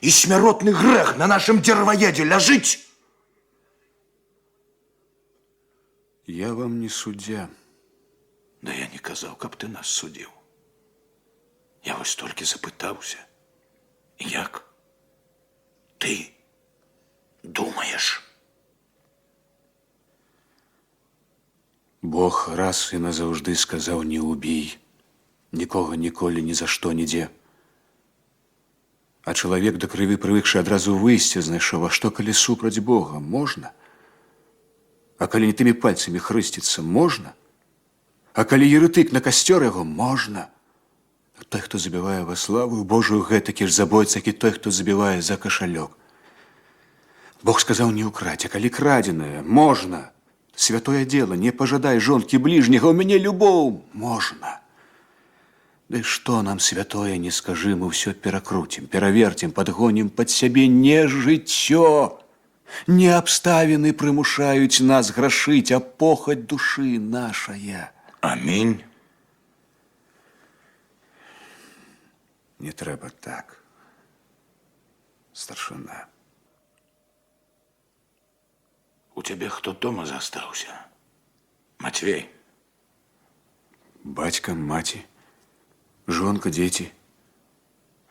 і смертний грех на нашому деревоєді ляжить? Я вам не суддя. Да я не казав, каб ти нас судив. Я ось тільки запитався. Як ти думаєш? Бог раз і назавжди сказав: не убій. Нікого ніколи ні за що ніде. А чоловік до криві привикши адразу вийсце знайшов, а што калі супраць Бога можна? А калі не тымі пальцамі хрысціцца можна? А калі еретык на касцёр яго можна? А той, хто забівае во славу Божую, гэтакі ж забойца, як і той, хто забівае за кашалёк. Бог сказаў не ўкраць, а калі крадзенае можна. Святое дело, не пожадай жонки ближнего, у меня любовь можно. Да и что нам святое, не скажи, мы все перекрутим, перевертим, подгоним под себе не житё. Не обставины примушают нас грошить, а похоть души нашая. Аминь. Не треба так, старшина. У тебя кто дома застался? Матвей? Батька, маті, жонка, дети.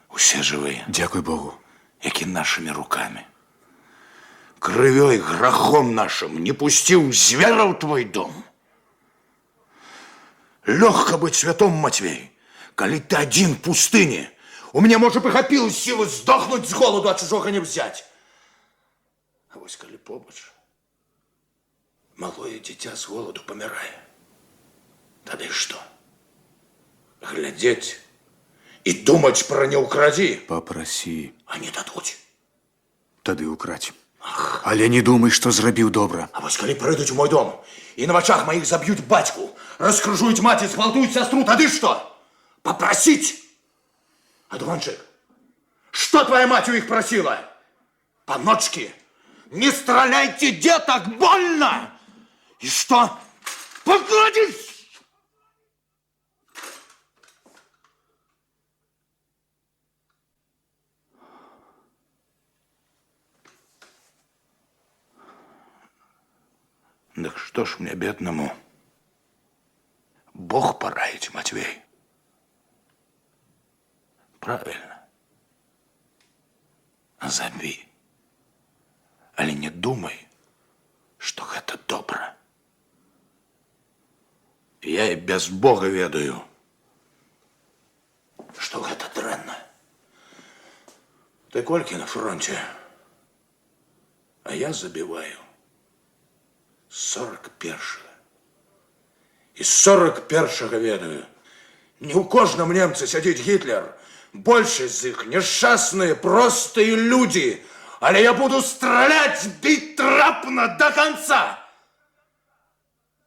Усе живые. Дякуй Богу. Як і нашими руками. Кровёй, грахом нашим не пустил звера в твой дом. Легко быть святом, Матвей, коли ты один в пустыне. У меня, может, и хапилось силы сдохнуть с голоду, а чужого не взять. А вось коли побач, малое дитя с голоду помирает. Тогда и что? Глядеть и думать про не укради. Попроси. А не дадуть. Тады украть. Але не думай, што зрабіў добра. А вось калі прыйдуць у мой дом і на вачах маіх заб'юць бацьку, раскрыжуюць маці, згвалтуюць сястру, тады што? Попросить? Адуванчык, что твоя мать у их просила? Паночки, не стреляйте, деток, больно! И что? Покладись! Так что ж мне, бедному, Бог пораить, Матвей? Правильно. Забей. Але не думай, что это добро. Я и без Бога ведаю, что это дрэнна. Ты кольки на фронте, а я забиваю 41-го. І 41-го ведаю. Не у кожному немце сядзіць Гітлер. Большасць з іх несчастныя, простыя людзі. Але я буду страляць, бить трапна до конца.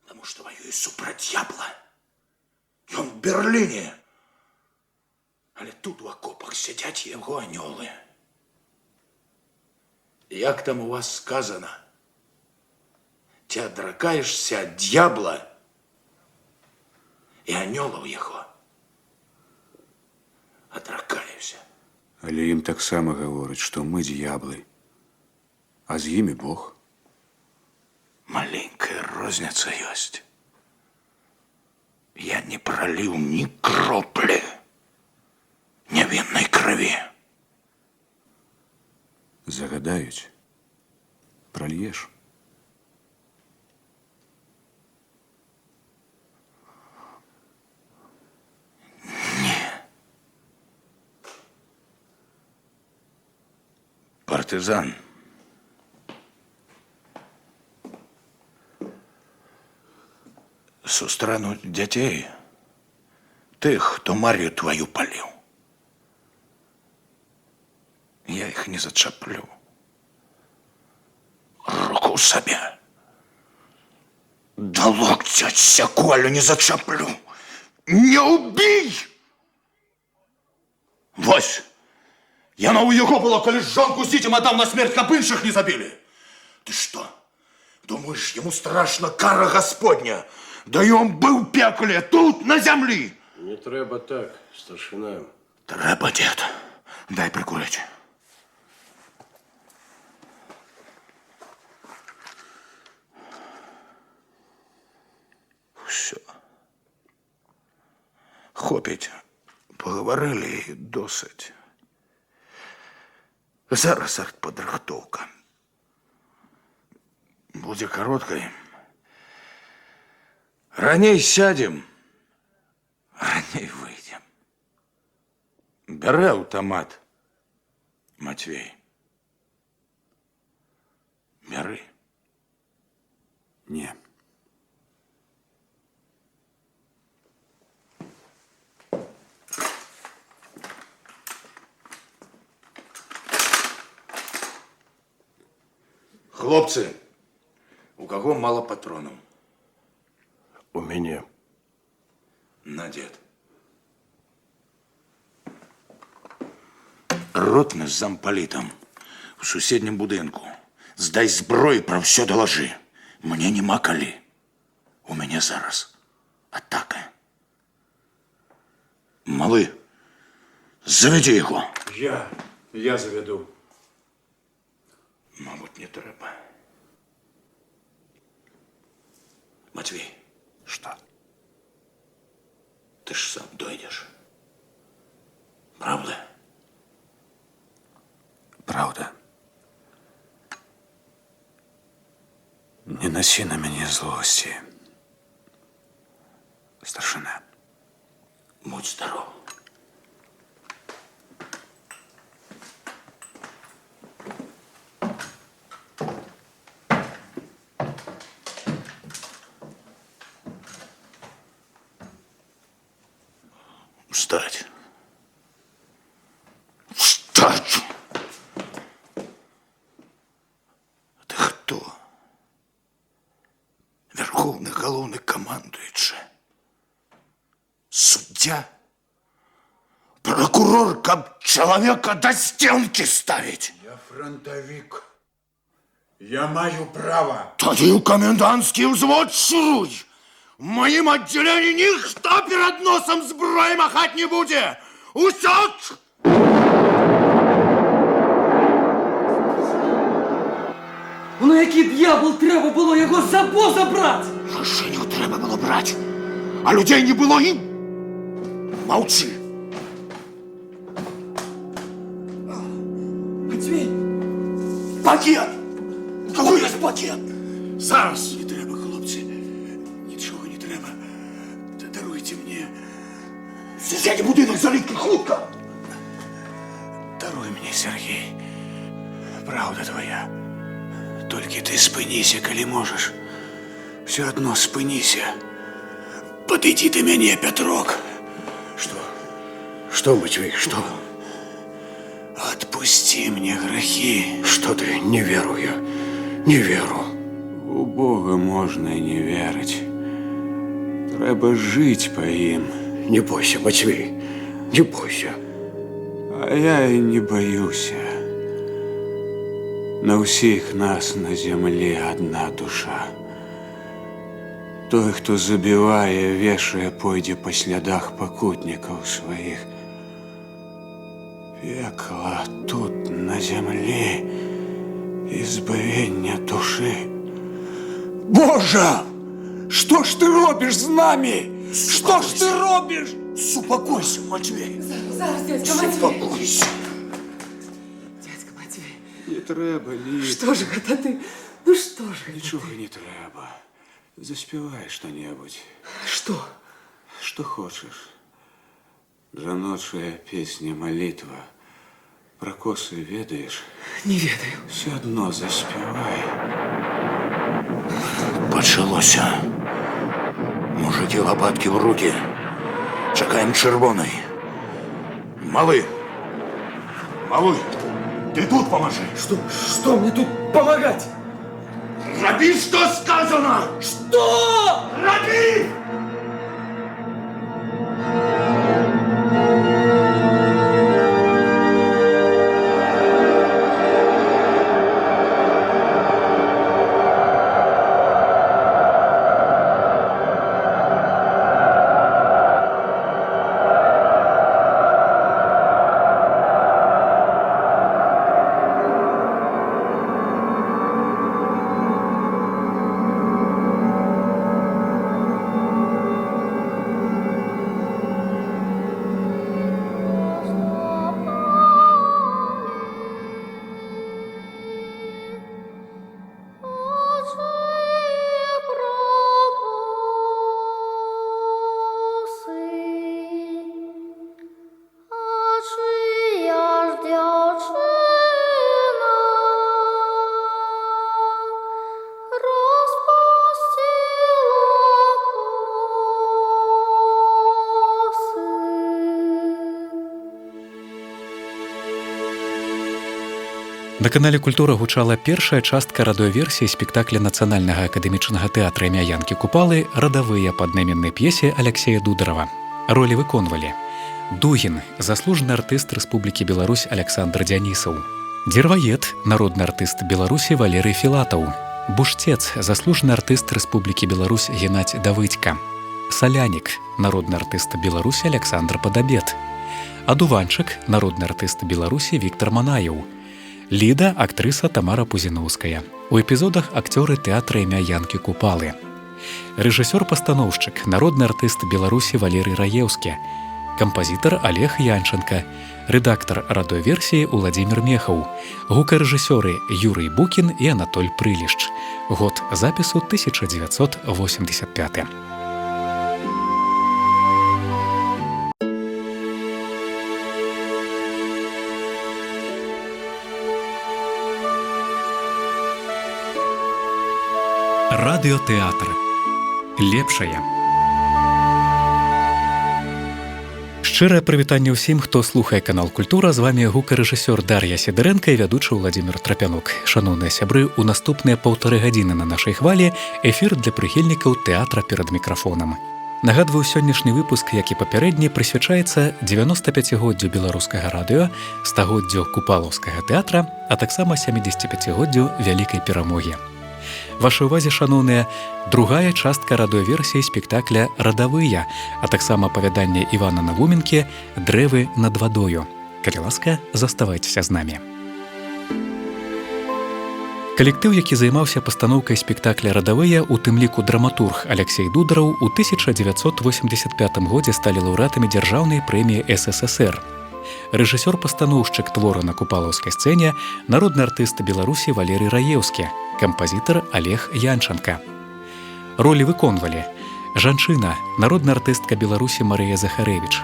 Потому что воюю супраць дьябла. Ён в Берлине. Але тут у окопах сядзяць яго анёлы. Як там у вас сказано? Ты отракаешься от дьябла и анёлов его. Отракаешься. Але ім таксама гавораць, што мы д'яблы, а з імі Бог. Маленькая розница есть. Я не пролил ни кропли невинной крови. Загадаюць, прольеш. Партизан. Сустрануть детей, тех, кто Марию твою полил. Я их не зачаплю. Руку себе. До локтя отсеку, але не зачаплю. Не убей! Вось, Яно у яго было, калі ж жонку з дзіцем аддам на смерць, каб іншых не забілі. Ты што? Думаеш, яму страшна кара Господня? Да ён быў у пекле, тут, на зямлі. Не трэба так, старшина. Трэба, дед. Дай прикурить. Все. Хопить. Поговорили і досить. Зараз артподрыхтоўка. Будзе кароткай. Раней сядем, раней выйдем. Бярэ аўтамат, Матвей. Бяры. Не. Хлопцы, у каго мала патронаў? У мяне. На, дед. Ротны з зампалітам у суседнім будынку. Здай зброю, пра ўсё далажы. Мне няма калі. У мяне зараз атака. Малы, завядзі яго. Я заведу. Мабуть, не трэба. Матвей. Что? Ты ж сам дойдешь. Правда? Правда. Не носи на меня злости, старшина. Будь здоров. Встать. Встать! Ты кто? Верховный головный командуючий? Суддя? Прокурор, каб человека до стенки ставить? Я фронтовик. Я маю право. Тоді у комендантський взвод шуруй. В моїм відділенні ніхто перед носом зброї махати не буде. Усьок! Ну який дьявол, треба було його з собою забрати? Жінок треба було брати, а людей не було і... Мовчи. Матвей! Пакет! Какой є пакет? Зараз. Не треба, хлопці. Нічого не треба. Даруйте мені. Сусідній будинок залитий, хутко. Даруй мне, Сергей. Правда твоя. Только ты спыніся, коли можешь. Все одно спыніся. Подойди ты мне, Петрок. Что, Матвей, что? Отпусти мне грехи. Что ты? Не веру я. Не веру. У Бога можно и не верить. Треба жить по им. Не бойся, Матвей. Не бойся. А я и не боюся. На усіх нас на землі одна душа. Той, хто забиває, вешає, пойде по слідах покутників своїх. Пекло тут, на землі, избавлення душі. Боже! Що ж ти робиш з нами? Що ж ти робиш? Успокойся, Матвей. Зараз, дядька Матвей. Успокойся. Дядька Матвей. Не треба, Лід. Что же это ты? Ну что же это? Нічого не треба. Заспівай що-небудь. Что? Что хочешь. Жаночая песня, молитва. Про косы ведаешь? Не ведаю. Все одно заспевай. Почалося. Мужики, лопатки в руки. Чекаем червоний. Малый. Малый, ты тут поможи. Что мне тут помогать? Роби, что сказано! Что? Роби! На канале Культура гучала першая частка радыёверсіі спектакля нацыянальнага акадэмічнага тэатра імя Янкі Купалы «Радавыя» па аднайменнай п'есе Алексея Дударова. Ролі выконвалі Дугін, заслужаны артыст Рэспублікі Беларусь Александр Дзянісаў, Дзерваед, народны артыст Беларусі Валерый Філатаў, Буштец, заслужаны артыст Рэспублікі Беларусь Геннадзь Давыдзька, Салянік, народны артыст Беларусі Александр Падабет, Адуванчык, народны артыст Беларусі Віктор Манаеў, Ліда, актрыса Тамара Пузіноўская. У эпізодах акцёры тэатра імя Янкі Купалы. Рэжысёр-пастаноўшчык, народны артыст Беларусі Валерый Раеўскі, кампазітар Олег Янченко, рэдактар радыёверсіі Уладзімір Мехаў, гукарэжысёры Юрый Букін і Анатоль Прылішч. Год запісу 1985. Радыётэатр. Лепшае. Шчырае прывітанне ўсім, хто слухае канал Культура. З вамі гукарэжысёр Дар'я Сідэрэнка і вядучы Уладзімір Трапянок. Шаноўныя сябры, у наступныя 1,5 гадзіны на нашай хвалі эфір для прыхільнікаў тэатра перад мікрафонам. Нагадваю, сённяшні выпуск, як і папярэдні, прысвячаецца 95-годдзю беларускага радыё, 100-годдзю купалаўскага тэатра, а таксама 75-годдзю вялікай перамогі. Вашай увазе, шаноўныя, другая частка радыёверсіі спектакля «Радавыя», а таксама апавяданне Івана Навуменкі «Дрэвы над вадою». Калі ласка, заставайцеся з намі. Калектыў, які займаўся пастаноўкай спектакля «Радавыя», у тым ліку драматург Алексей Дудараў, у 1985 годзе сталі лаўрэатамі дзяржаўнай прэміі СССР. Рэжысёр-пастаноўшчык твора на купалаўскай сцэне, народны артыст Беларусі Валерый Раеўскі, кампазітар Олег Янченко. Ролі выконвалі жанчына, народная артыстка Беларусі Марыя Захарэвіч,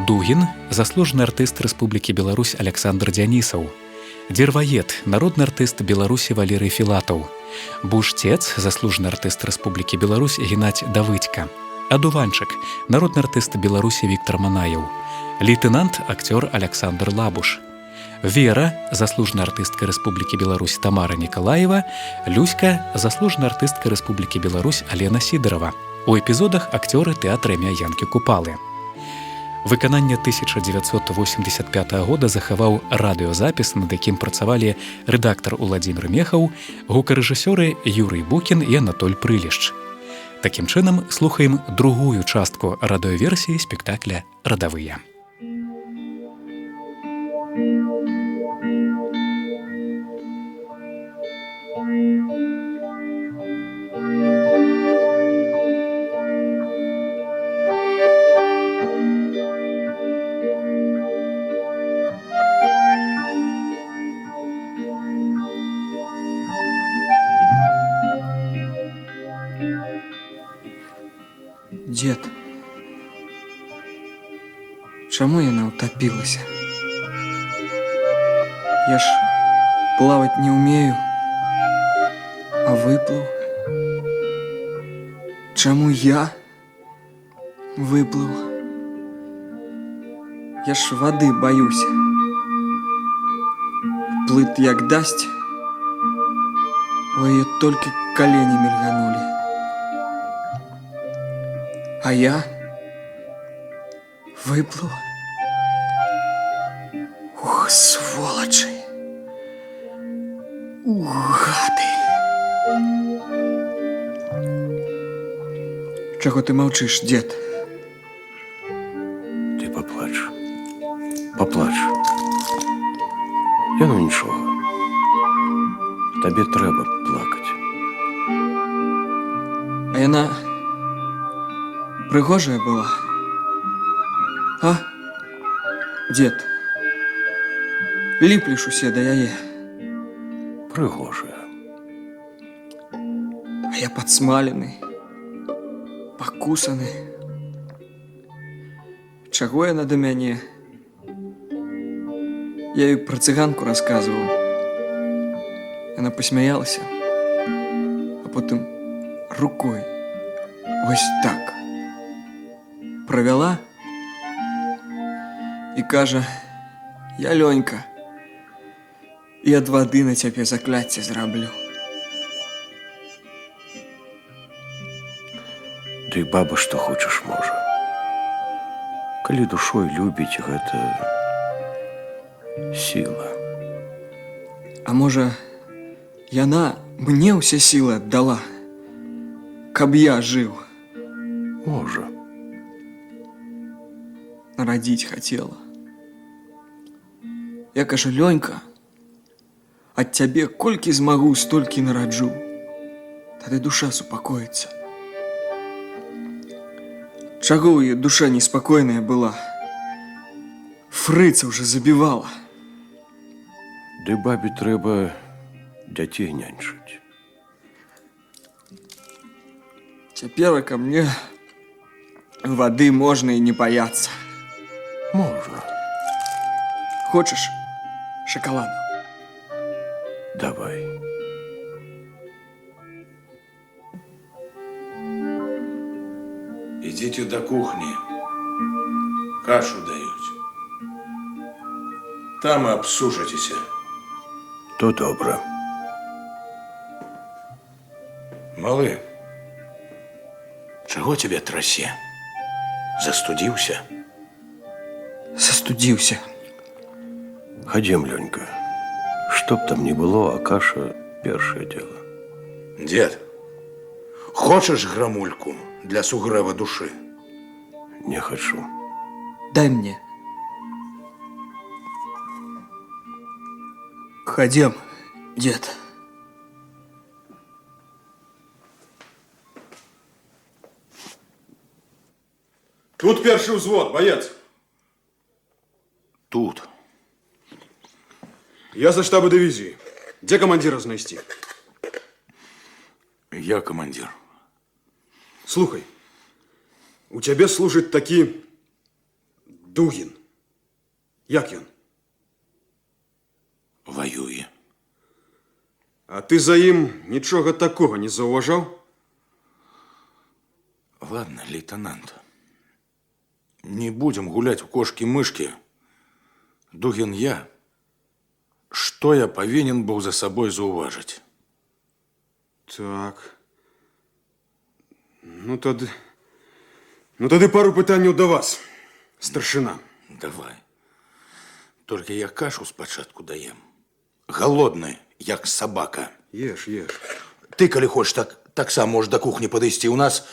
Дугін, заслужаны артыст Рэспублікі Беларусь Александр Дзянісаў, Дзерваед, народны артыст Беларусі Валерый Філатаў, Буштец, заслужаны артыст Рэспублікі Беларусь Геннадзь Давыдзька, Адуванчык, народны артыст Беларусі Віктор Манаеў, лейтенант, акцёр Александр Лабуш, Вера, заслужная артыстка Рэспублікі Беларусь Тамара Николаева, Люська, заслужная артыстка Рэспублікі Беларусь Алена Сидорова. У эпізодах акцёры тэатра імя Янкі Купалы. Выкананне 1985 года захаваў радыёзапіс, над якім працавалі рэдактар Уладзімір Мехаў, гукарэжысёры Юрый Букін і Анатоль Прылішч. Такім чынам, слухаем другую частку радыёверсіі спектакля «Радавыя». Дед, чаму яна ўтапілася? Я ж плавать не умею, а выплыў. Чаму я выплыў? Я ж воды баюся. Плыт як дасць, у яе толькі калені мільганулі. А я выплыў. Ух, сволочы! Гады! Чаго ты маўчыш, дед? Ты паплач. Паплач. Яно нічога. Табе трэба плакаць. А яна прыгожая была. А? Дед, ліплі ж усе да яе. Прыгожая. А я падсмалены, пакусаны. Чаго яна да мяне? Я ёй пра цыганку расказваў. Яна пасмяялася, а потым рукой вось так правяла і кажа: «Я, Лёнька, І ад вады на цябе закляцце зраблю. Ды і баба што хочаш можа. Калі душой любіць, гэта сіла. А можа, яна мне ўсе сілы аддала, каб я жыў. Можа. Нарадзіць хацела. Я кажу, Лёнька, ад цябе колькі змагу, столькі нараджу. Тады душа супакоіцца. Чаго ў яе душа неспакойная была? Фрыца ўжо забівала. Ды бабе трэба дзяцей няньчыць. Цяперака мне вады можна і не баяцца. Можна. Хочаш шакаладу? Давай. Идите до кухни. Кашу дают. Там и обсушитесь. То добра. Малы, чего тебе трасе? Застудился? Застудзіўся. Хадзем, Лёнька. Што б там ни было, а каша першае дело. Дед, хочешь грамульку для сугрэва души? Не хачу. Дай мне. Ходим, дед. Тут перший взвод, боец. Тут. Я за штаба дивизии. Где командира знайти? Я командир. Слухай, у тебе служить такі Дугін. Як ён? Воює. А ты за ім нічога такого не заўважаў? Ладно, лейтенант. Не будем гулять в кошки-мышки. Дугин я. Что я повинен был за собой зауважить? Так. Ну тады пару пытанняў да вас, старшина. Давай. Только я кашу спочатку даем. Голодный, як собака. Ешь, ешь. Ты, коли хочешь, так сам можешь до кухни подойти. У нас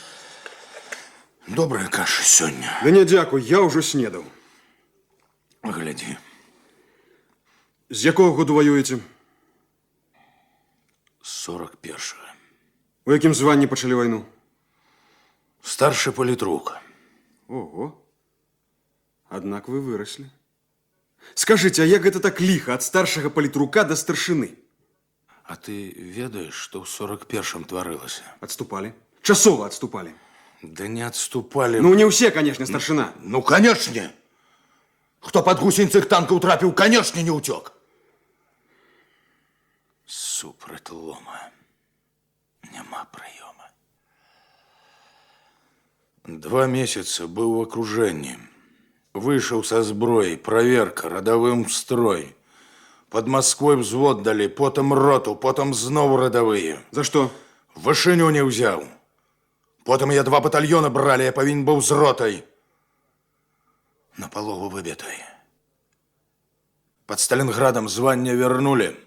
добрая каша сегодня. Да не, дякую, я уже снедал. Гляди. З якого году воюєте? 41-го. У якім званні почали війну? Старший политрук. Ого. Однак вы выросли. Скажите, а як это так лихо от старшего политрука до старшины? А ты ведаешь, что в 41-м творилось? Отступали. Часово отступали. Да не отступали. Ну, не все, конечно, старшина. Ну, конечно. Кто под гусеницах танка утрапил, конечно, не утек. Супроть лома. Нема прийома. 2 месяца был в окружении. Вышел со зброей, проверка, родовым строй. Под Москвой взвод дали, потом роту, потом знову родовые. За что? Вишеню не взял. Потом я 2 батальона брали, я повинен был з ротой. На полову выбитой. Под Сталинградом звание вернули.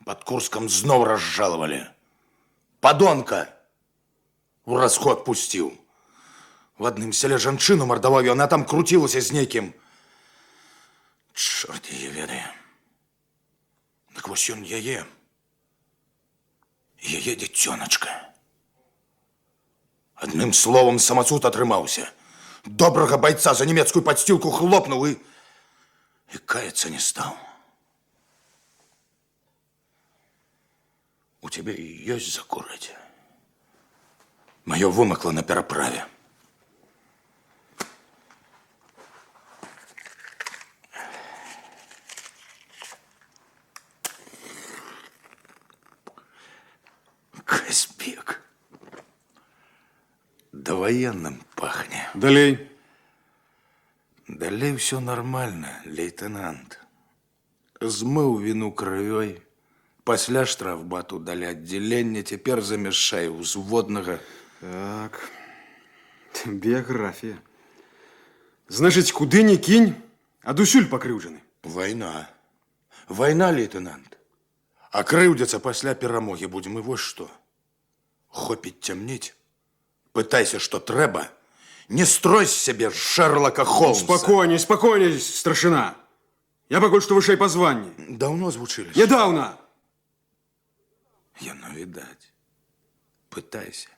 Под Курском знов разжаловали. Подонка в расход пустил. В одном селе жанчину мордовал, она там крутилась с неким. Чорт її ведає. Так ось он яе. Яе дитёночка. Одним словом, самосуд отрымался. Доброго бойца за немецкую подстилку хлопнул и каяться не стал. У тебя есть закурить? Мое вымокло на переправе. Казбек. Да военным пахнет. Долей. Далее все нормально, лейтенант. Змыў віну крывёй, пасля штрафбату далі аддзяленне, цяпер замяшчае ўзводнага. Так, біяграфія. Значыць, куды ні кінь, адусюль пакрыўджаны. Вайна. Вайна, лейтенант. А крыўдзяцца пасля перамогі будзем, і вось што. Хопіць цямніць. Пытайся, што трэба. Не строй з сябе Шерлока Холмса. Спакойней, спакойней, старшына. Я пакуль што вышэй па званні. Даўно звучыліся? Нядаўна. Яно відаць. Пытайся.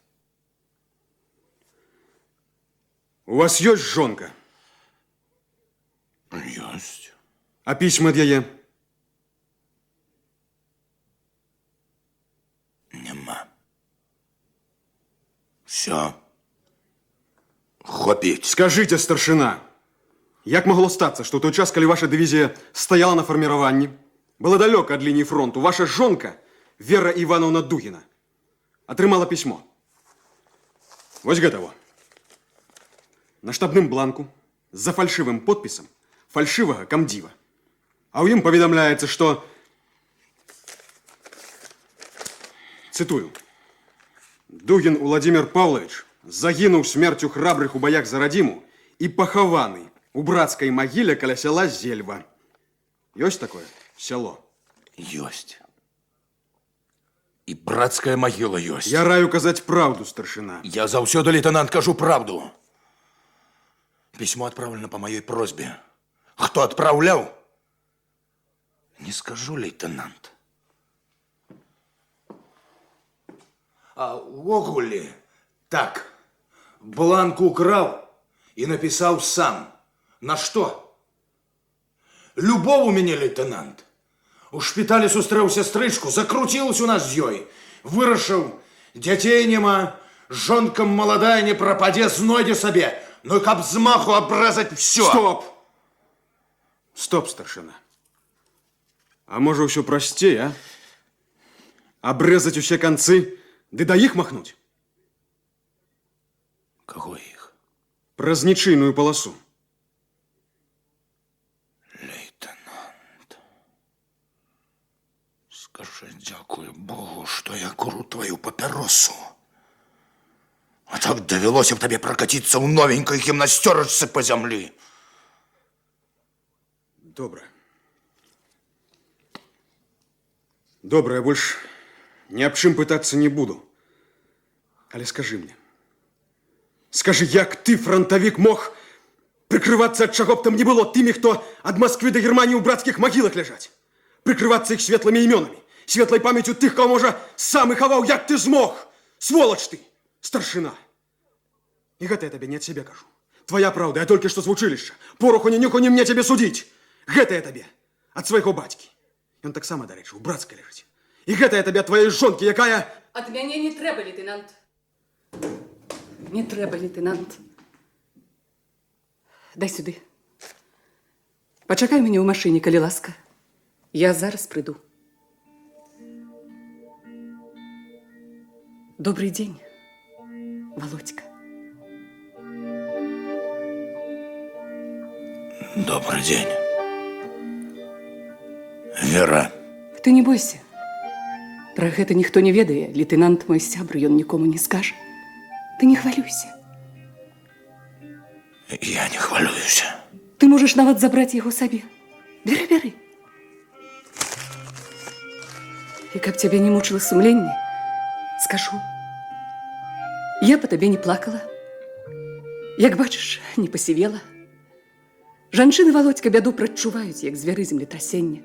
У вас ёсць жонка? Ёсць. А пісьмы ад яе? Нема. Всё. Хопіць. Скажыце, старшына, як магло стацца, што ў той час, калі ваша дывізія стаяла на фарміраванні, была далёка ад лініі фронту, ваша жонка, Вера Івановна Дугіна, атрымала пісьмо. Вось гэта во. На штабным бланку з-за фальшывым подпісам фальшывага камдзіва. А ў ім паведамляецца, што... Цытую. Дугін Уладзімир Павлович загінуў смерцю храбрых у баях за радзіму і пахаваны у брацкай магіле каля сяла Зельва. Ёсць такое сяло? Ёсць. І брацкая магіла ёсць. Я раю казаць праўду, старшына. Я заўсёды, лейтенант, кажу правду. Письмо отправлено по моей просьбе. Кто отправлял? Не скажу, лейтенант. А увогуле так. Бланк украл и написал сам. На что? Любов у меня, лейтенант. У шпіталі сустрэў сястрычку, закруцілась у нас з ёй. Вырашыў, дзяцей няма, жонка маладая не прападзе, знойдзе сабе. Ну, каб змаху абразаць всё. Стоп! Стоп, старшына. А можа, ўсё прасцей, а? Абрэзаць усе канцы, ды да іх махнуць? Каго іх? Праз нічыйную паласу. Лейтенант, скажи, дзякую Богу, што я куру твою папяросу. А так давялося б табе прокатиться ў новенькой гімнасцёрачцы по зямлі. Добра. Добра, я больш ні аб чым пытацца не буду. Але скажы мне, скажы, як ты, фронтавік, мог прыкрывацца ад чаго б там не было тымі, хто ад Москвы да Германіі ў брацкіх магілах ляжаць? Прыкрывацца іх светлымі імёнамі, светлай памяцю тых, кого, можа, сам і хаваў, як ты змог? Сволач ты, старшына. І гэта я табе не ад сябе кажу. Твоя праўда, я толькі што з вучылішча. Пороху ні нюху, ні мне цябе судзіць. Гэта я табе ад свайго бацькі. Ён таксама, дарэчы, у брацкай ляжыць. І гэта я табе ад твоей жонкі, якая... Ад мяне не трэба, лейтенант. Не трэба, лейтенант. Дай сюды. Пачакай мяне ў машыне, калі ласка. Я зараз прыйду. Добрый дзень, Володька. Добрый день. Вера. Ты не бойся. Пра гэта ніхто не ведае. Лейтенант мой сябр, ён нікому не скажа. Ты не хвалюйся. Я не хвалююся. Ты можаш нават забраць яго сабе. Бяры, бяры. І каб цябе не мучыла сумленне, скажу. Я па табе не плакала. Як бачыш, не пасівела. Жанчыны, Володька, бяду прадчуваюць, як звяры землетрасення.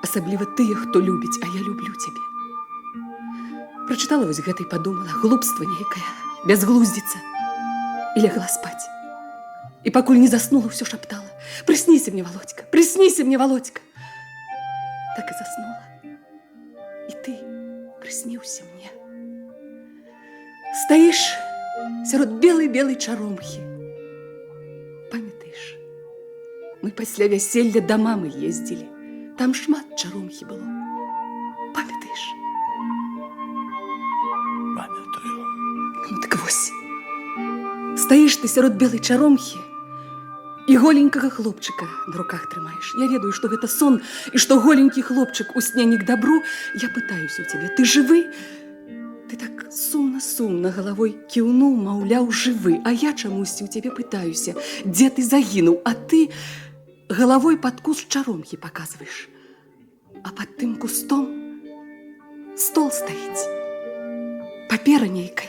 Асабліва тыя, хто любіць, а я люблю цябе. Прачытала вось гэта і падумала, глупства нейкае, бязглуздзіца. І лягла спаць. І пакуль не заснула, ўсё шаптала. Прысніся мне, Володька, прысніся мне, Володька. Так і заснула. І ты прысніўся мне. Стаіш сярод белай-белай чаромхі. Памятаеш, мы пасля вяселля да мамы ездзілі. Там шмат чаромхі было. Памятаеш? Памятаю. Ну так вось. Стаіш ты сярод белай чаромхі, і голенькага хлопчыка на руках трымаеш. Я ведаю, што гэта сон, і што голенькі хлопчык у сне не к добру. Я пытаюся ў цябе, ты жывы? Ты так сумна-сумна галавой кіўнуў, маўляў, жывы. А я чамусьці ў цябе пытаюся, дзе ты загінуў, а ты галавой пад куст чаромхі паказваеш. А пад тым кустом стол стаіць. Папера нейкая.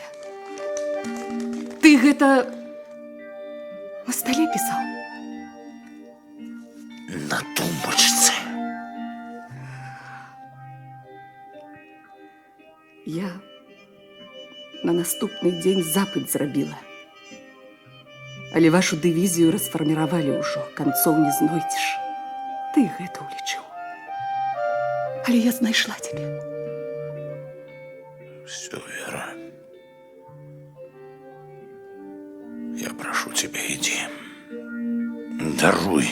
Ты гэта на столе пісаў? На тумбочцы. Я на наступны дзень запыт зрабіла. Але вашу дывізію расфарміравалі ўжо, канцоў не знойдзеш. Ты гэта ўлічыў. Але я знайшла цябе. Все, Вера. Я прошу тебя, иди. Даруй.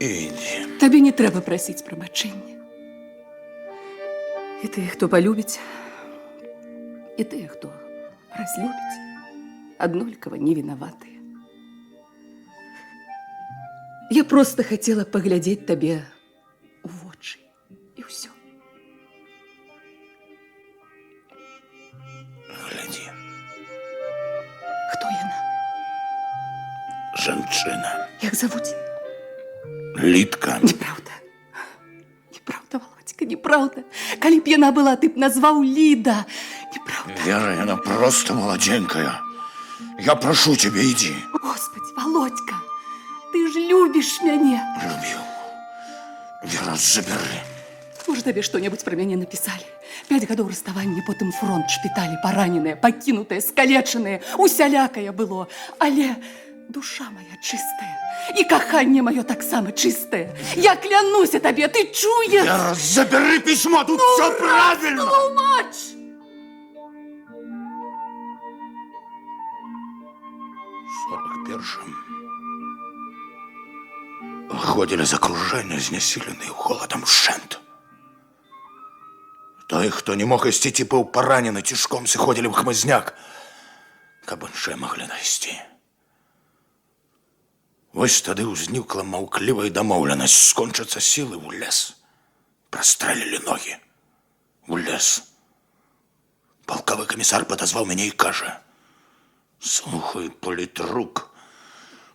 Иди. Табе не трэба прасіць прабачэння. І тыя, хто палюбіць, і тыя, хто разлюбіць, аднолькава не вінаватыя. Я проста хацела паглядзець табе у вочы, і ўсё. Гляди. Хто яна? Жанчына. Як завуць? Литка. Неправда. Неправда, Володька, неправда. Калі б яна была, ты б назваў Ліда. Неправда. Вера, она просто молоденькая. Я прошу тебя, иди. Господи, Володька, ты ж любіш мяне. Любил. Вера, забери. Можа, табе што-небудзь пра мяне напісалі? 5 гадоў раставання, потым фронт, шпіталі, параненыя, пакінутыя, скалечаныя, усялякае было. Але душа моя чыстая, і каханне маё таксама чыстае. Я клянуся табе, ты чуеш? Вера, забери письмо, тут все правильно. Тлумач! В 41-м выходили из окружения, знесиленные холодом шент. Той, хто не мог ісці, ці быў паранены, цішком сыходзілі в хмызняк, каб іншыя маглі найсці. Вось тады ўзнікла маўклівая дамоўленасць скончыцца сілы ў лес. Прастрэлілі ногі. У лес. Палкавы камісар падазваў мяне і кажа: «Слухай, палітрук,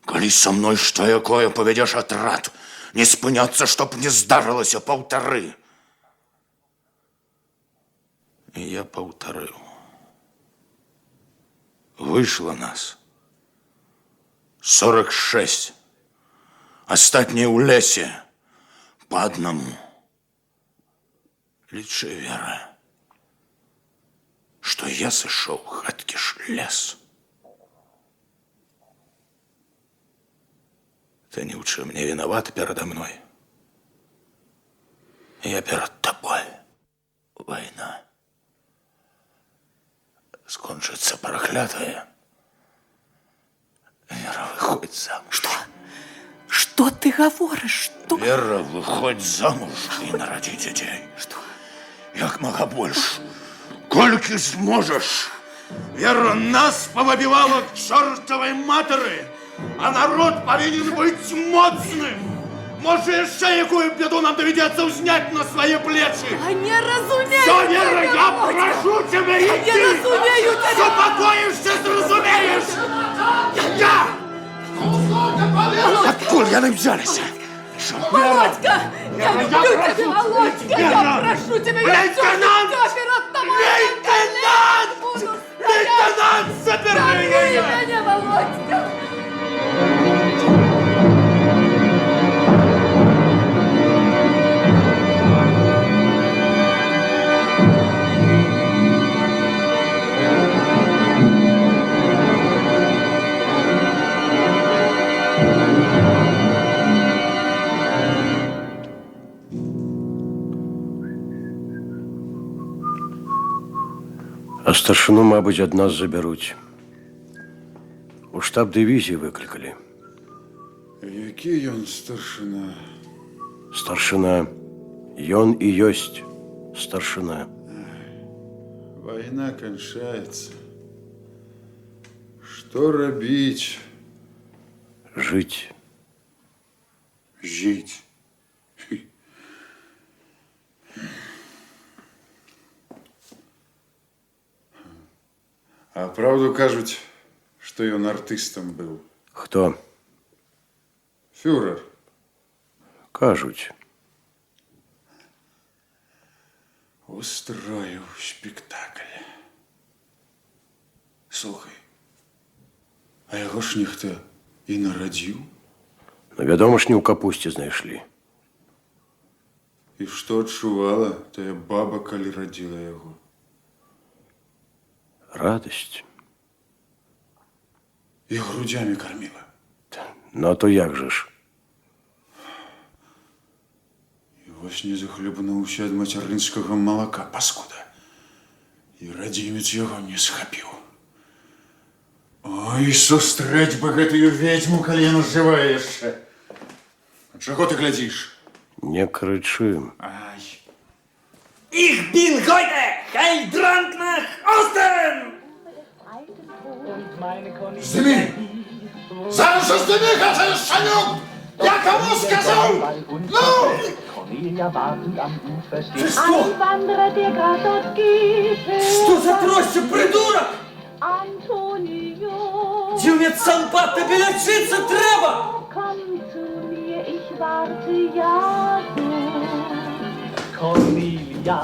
калі са мной што якое павядзеш атрад, не спыняцца, чтоб не здарылася, паўтары». І я паўтарыў. Выйшла нас 46. Астатнія ў лесе по одному. Лічы, Вера, што я сышоў хаткі ж лес. Ты ни в чем не виноват передо мной. Я перед тобой. Война. Скончится проклятая. Вера, выходь замуж. Что? Что ты говоришь? Что? Вера, выходь замуж и народи детей. Что? Як мага больше. Кольки сможешь. Вера, нас повыбивала к чертовой матери, а народ повинен быть моцным. Может, еще якую беду нам доведется узнять на свои плечи. А не разумею. Все, Вера, я прошу тебя, иди. Я разумею тебя. Успокоишься, разумеешь. Я! Откуда яны взялись? Володька, я люблю тебя, Володька. Я прошу тебя, я Лейтенант! перед тобой. Лейтенант! Лейтенант, забери ее! меня, Володька. А старшину, мабуть, ад нас забяруць. У штаб дывізіі выклікалі. Які ён старшина? Старшина. Ён і ёсць старшина. Война кончается. Что робить? Жить. Жить. А правду кажуть, што ён артыстам быў. Хто? Фюрер. Кажуть. Устроїв спектакль. Слухай, а яго ж ніхто і нарадзіў? Ну, вядома ж, не ў капусце знайшлі. І што адчувала тая баба, калі радзіла яго? Радасць. І грудзямі карміла. Ну, а то як же ж? І вось не захлебнуўся ад мацярынскага малака, паскуда. І радзімец яго не схапіў. Ой, сустрэць бы гэтую ведьму, калі яна жывая яшчэ. А чаго ты глядзіш? Не крычым. Ай. Ich bin heute kein Drang nach Osten! Здымі! Зараз жа здымі, гэта шалюк! Я кому сказаў? Ну! Ein Wanderer, der grad dort geht. Что за проще, придурок? Antonio, Где мне сампа, тебе лечиться треба! komm zu mir, ich warte ja so. Cornelia.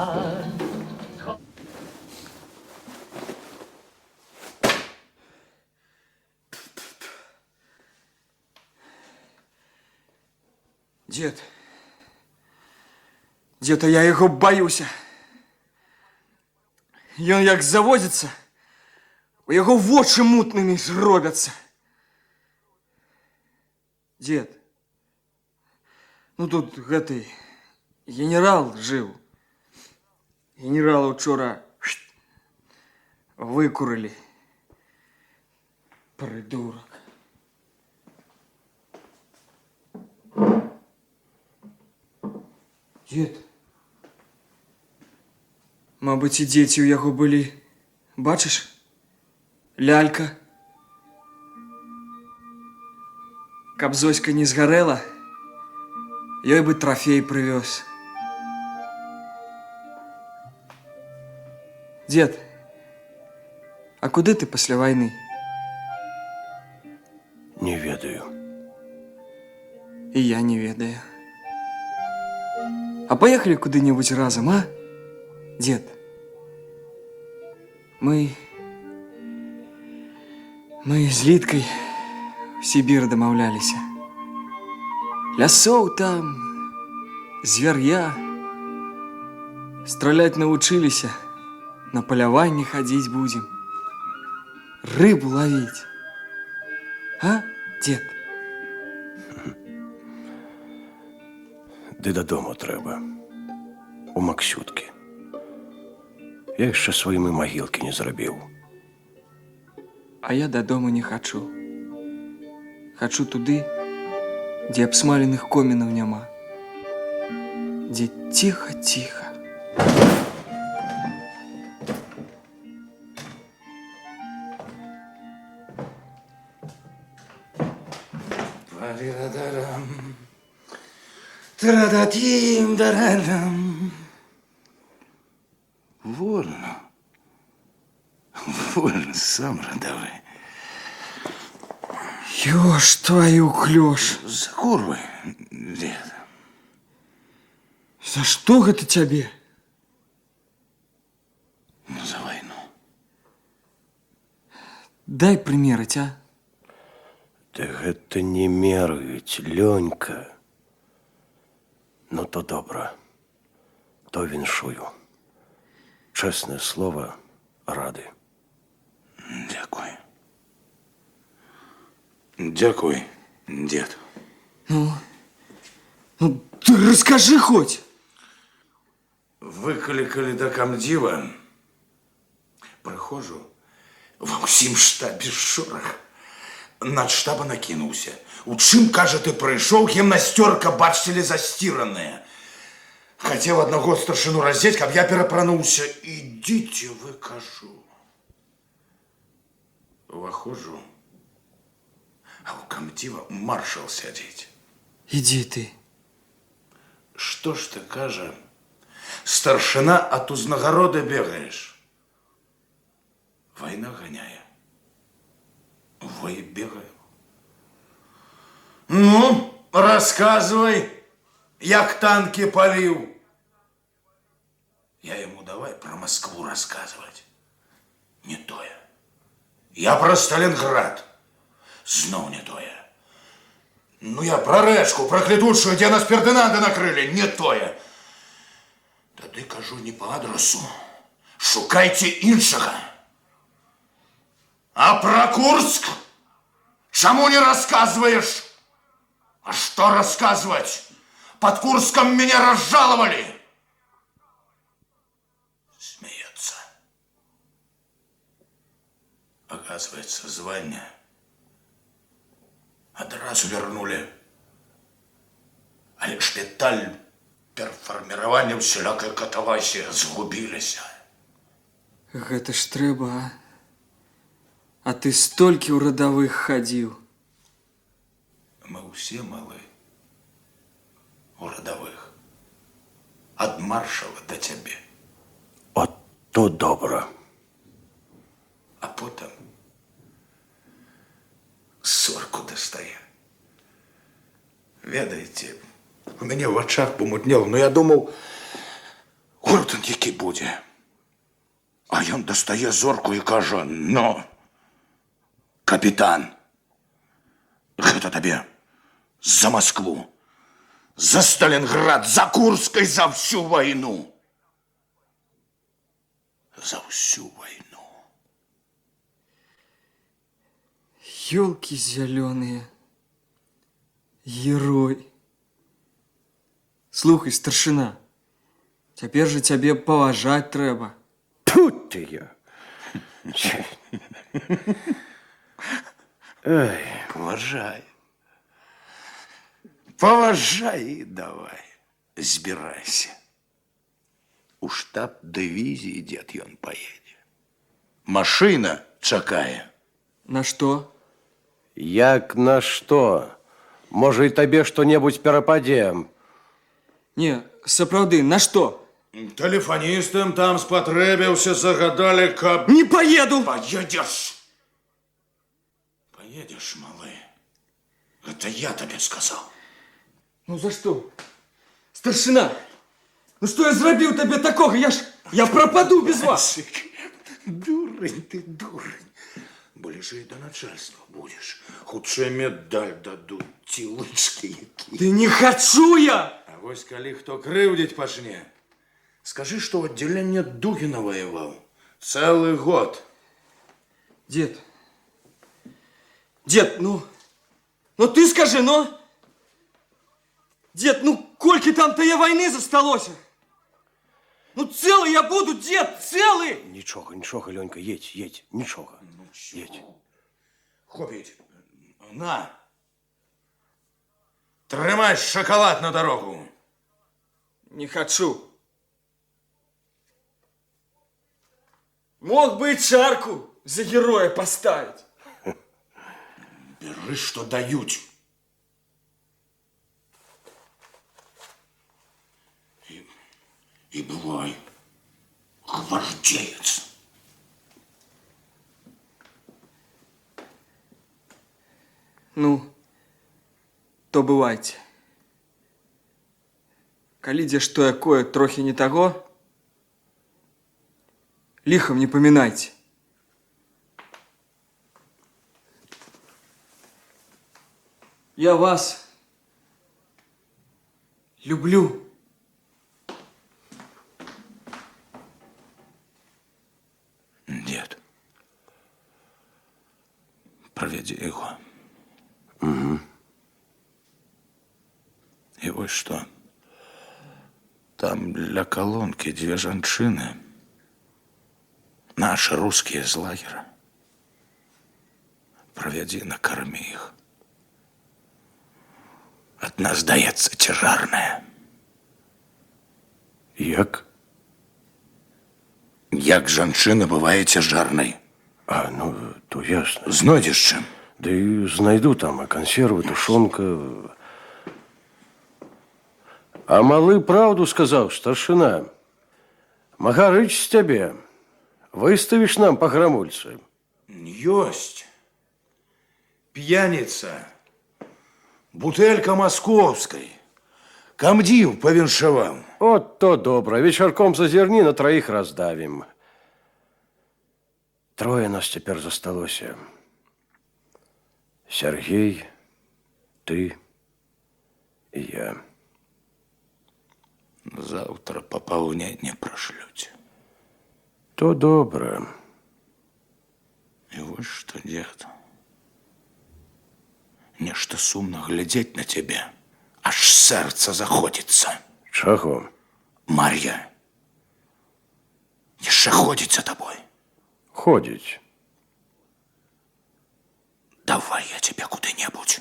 Дед. Дед, а я його боюся. Ён як заводиться, у його вочі мутними зробяться. Дед, ну тут гэтый генерал жив. Генерала вчора викурили. Придурок. Дед. Мабуть, і дзеці ў яго былі. Бачиш? Лялька. Каб Зоська не згарэла, ёй бы трофей прывёз. Дед, а куды ты пасля вайны? Не ведаю. І я не ведаю. А поехали куды-нибудь разом, а? Дед, мы з Літкай в Сібір дамаўляліся. Лясоў там, звяр'я. Страляць навучыліся, на паляванне хадзіць будзем. Рыбу ловіць. А, дед? Ды дадому трэба. У Максюткі. Я яшчэ сваім і магілкі не зрабіў. А я дадому не хачу. Хачу туды, дзе абсмаленых комінаў няма. Дзе ціха-ціха. Традатим-дарадам. Вольно. Вольно, сам родовой. Ёж твою клёш. Закурвай, дед. За што гэта цябе? За войну. Дай прымерыць, а? Ды гэта не мераюць, Лёнька. Ну, то добра. То віншую. Чеснае слово, рады. Дякуй. Дякуй, дед. Ну, ты расскажи хоть. Викликали до камдіва. Приходжу, ва ўсім штабі шорах. Над штаба накинувся. У чым, каже, ти прийшов, гімнастерка, бачили, застиранная. Хотів одного старшину раздеть, каб я перапрануўся. Ідите вы, кажу. Выходжу, а у комдива маршал сядет. Иди ты. Что ж ты, кажа, старшина от узнагороды бегаешь? Война гоняя. Вой бегаю. Ну, рассказывай, як танки палил. Я ему давай про Москву рассказывать. Не тое. Я про Сталинград. Знов не тое. Ну, я про речку, про клетушую, где нас Фердинанда накрыли. Не тое. Тады кажу не по адресу. Шукайте іншага. А про Курск? Чему не рассказываешь? А что рассказывать? Под Курском меня разжаловали. Смеется. Оказывается, звание одразу вернули. Але шпіталь, перформирование всялякой катавасии згубились. Гэта ж трэба, а ты столькі ў радавых хадзіў. Мы все малы у родовых. От маршала до тебе. От то добра. А потом сорку достає. Ведаете, у меня в очах помутнело, но я думал, орден який буде. А ён достає зорку і каже, ну, капитан, гэта табе за Москву, за Сталинград, за Курск и за всю войну. За всю войну. Ёлки зеленые. Герой. Слухай, старшина, цяпер же цябе паважаць трэба. Тут ты я. Ай, Поважай. Поважай и давай. Збирайся. У штаб дивизии дед ён поедет. Машина чакае. На што? як на што? Можа, і табе што-небудзь перападзе. Не, сапраўды, на што? Телефонистам там спатрэбіўся, загадали, каб... Не поеду! Поедешь. Поедешь, малы. Это я тебе сказал. Ну за што? Старшина, ну што я зрабіў табе такога? Я пропаду без вас. Дурень ты, дурень. Ближе до начальства будешь. Худшая медаль дадут, ті лычки які. Ты не хочу я! А вось калі хто крыўдзіць пачне, скажи, что в отделении Дугина воевал. Целый год. Дед, ну ты скажи, ну! Дед, ну колькі там тая войны засталося? Ну целый я буду, дед, целый! Нічога, нічога, Лёнька, едь, нічога. Едь. Хопить. На. Трымай шоколад на дорогу. Не хочу. Мог бы и чарку за героя поставить. Бери, что дают. И бывай гвардеец. Ну, то бывайте. Калі дзе што якое трохі не таго, лихом не поминайте. Я вас люблю. Дед, проведи его. И вот что. Там для колонки две женщины. Наши русские из лагеря. Проведи, накорми их. От нас дається тяжарне. Як? Як жанчына бывае цяжарнай. А, ну, то ясно. Знойдзеш чым? Да и знайду там и консервы, тушенка. А малы правду сказал, старшина. Магарыч с тебе. Выставишь нам погромольцы. Ёсть. Пьяница. Бутелька московской. Камдив по віншавам. От то добро. Вечерком зазерни, на троих раздавим. Трое нас теперь засталося. Сергей, ты и я. Завтра пополнение прошлете. То добро. И вот что, дед. Нечто сумно глядеть на тебя. Аж сердце заходится. Чаго? Марья. Еще ходит за тобой. Ходить. Давай я тебя куда-нибудь.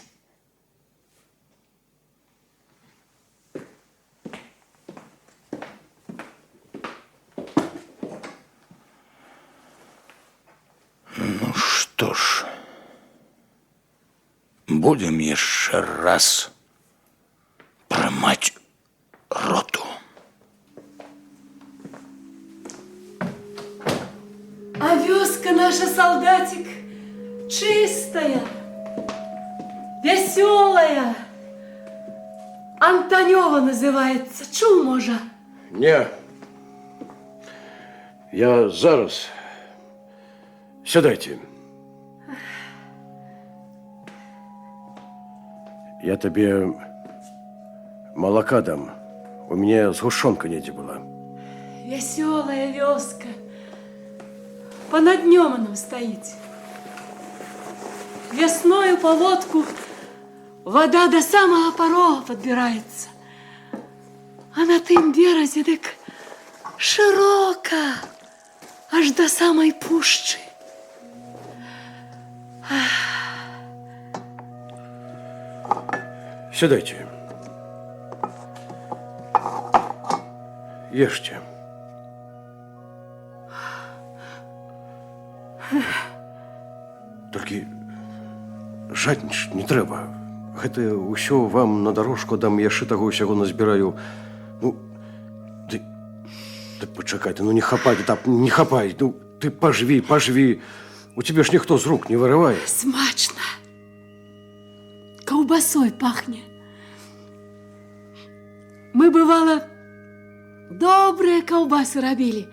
Ну что ж, будем еще раз промать роту. А вёска наша, солдатик, чистая, веселая. Антонева называется. Чув, може? Не. Я зараз. Сядайте. Я тебе молока дам. У меня сгущенка неде была. Веселая вёска. Понад днем она стоит. Весною по лодку вода до самого порога подбирается. А на тым березе так широко, аж до самой пущи. Сядайте. Ешьте. Толькі жаднічаць не трэба. Гэта ўсё вам на дорожку дам, яшчэ таго ўсяго назбіраю. Ну, ты пачакай, ты, ну не хапай, ты так, не хапай. Ну, ты пажві, пажві. У тебе ж ніхто з рук не вырывае. Смачно. Ковбасой пахне. Мы, бывало, добрые ковбасы робили.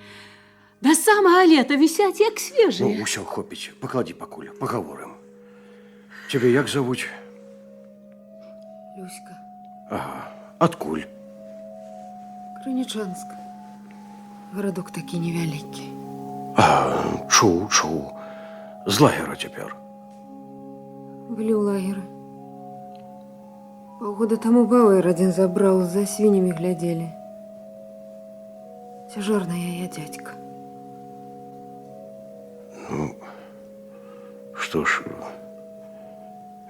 До самого лета висять, як свежие. Ну, усё, хопіць. Поклади пакуль, поговорим. Тебе як зовуть? Люська. Ага. Откуль? Крынічанск. Городок такі невялікі. А, чуў. З лагера цяпер. Былі ў лагеры. Паўгода таму бауэр адзін забраў, за свіннямі глядзелі. Цяжарная я дядька. Ну, что ж,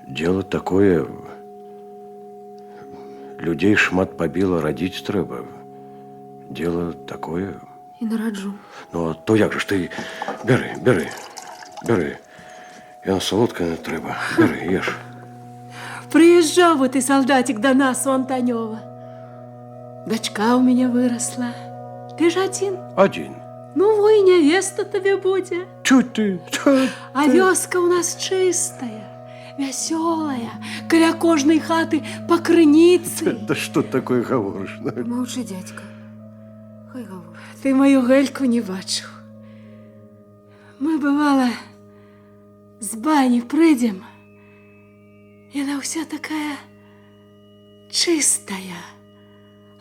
дело такое. Людей шмат побило, родить трэба. Дело такое. І нараджу. Ну, а то як же ж ты... Бери. Я солодкое трэба. Бери, ешь. Приезжал бы ты, солдатик, до нас у Антонева. Дочка у меня выросла. Ты же один. Один. Ну, и невеста тебе будет. Чуть ты. А вёска у нас чистая, веселая, каля кожной хаты по крынице. Да что ты такое говоришь? Мовчи, дядька. Хай говорить. Ты мою Гельку не бачив. Мы, бывало, с бани придем, и она вся такая чистая,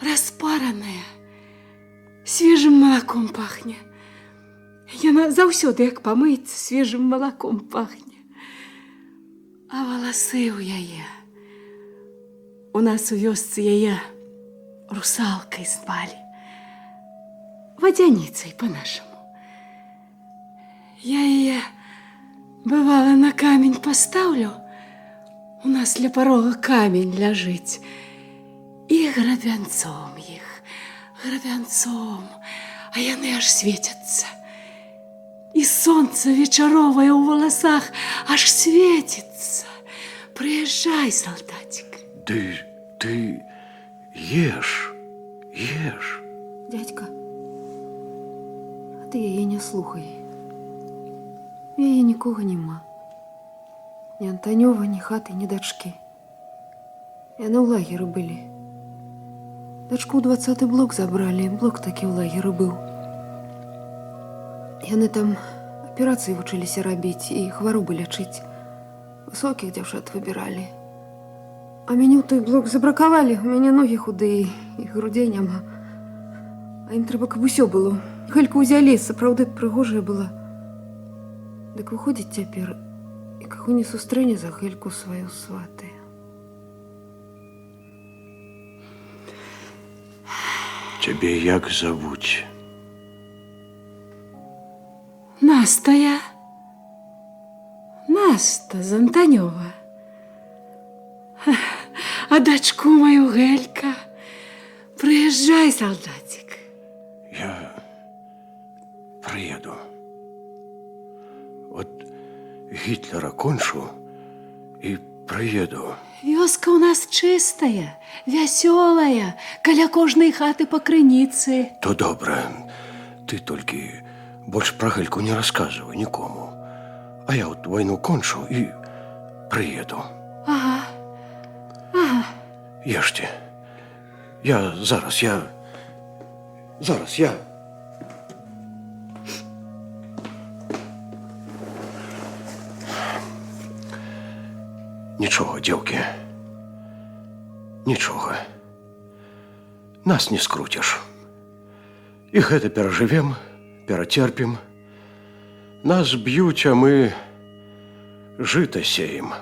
распаранная, свежим молоком пахнет. Яна заўсёды, як памыцца, свежым молоком пахне. А волосы у яе. У нас у вёсцы яе русалкой звали. Водяницей по-нашему. Я яе, бывало, на камень поставлю. У нас для порога камень ляжить. И грабянцом их, грабянцом. А яны аж светятся. И солнце вечеровое у волосах аж светится. Приезжай, солдатик. Ты ешь. Дядька, а ти її не слухай. В її нікого нема. Ні Антонёва, ні хати, ні дачки. Яны ў лагеры былі. Дачку ў 20-й блок забралі, блок такі ў лагеры быў. Яны там аперацыі вучыліся рабіць і хваробы лячыць. Высокіх дзяўчат выбіралі. А мяне ў той блок забракавалі, у мяне ногі худыя, і грудзей няма. А ім трэба, каб усё было. Хельку ўзялі, сапраўды прыгожая была. Дык выходзіць цяпер, і каго не сустрэне за Хельку сваю сваты. Цябе як завуць? Настая. Наста з Антонёва. А дачку мою Гелька. Приезжай, солдатик. Я приеду. Вот Гитлера кончу и приеду. Вёска у нас чистая, веселая, каля кожной хаты по крыніцы. То добре. Ты только больше про Гельку не рассказывай никому. А я вот войну кончу и приеду. Ага. Ешьте. Зараз я... Нічого, дзеўкі. Нічога. Нас не скруціш. І гэта перажывем, перацерпім. Нас б'юць, а мы жыта сеем.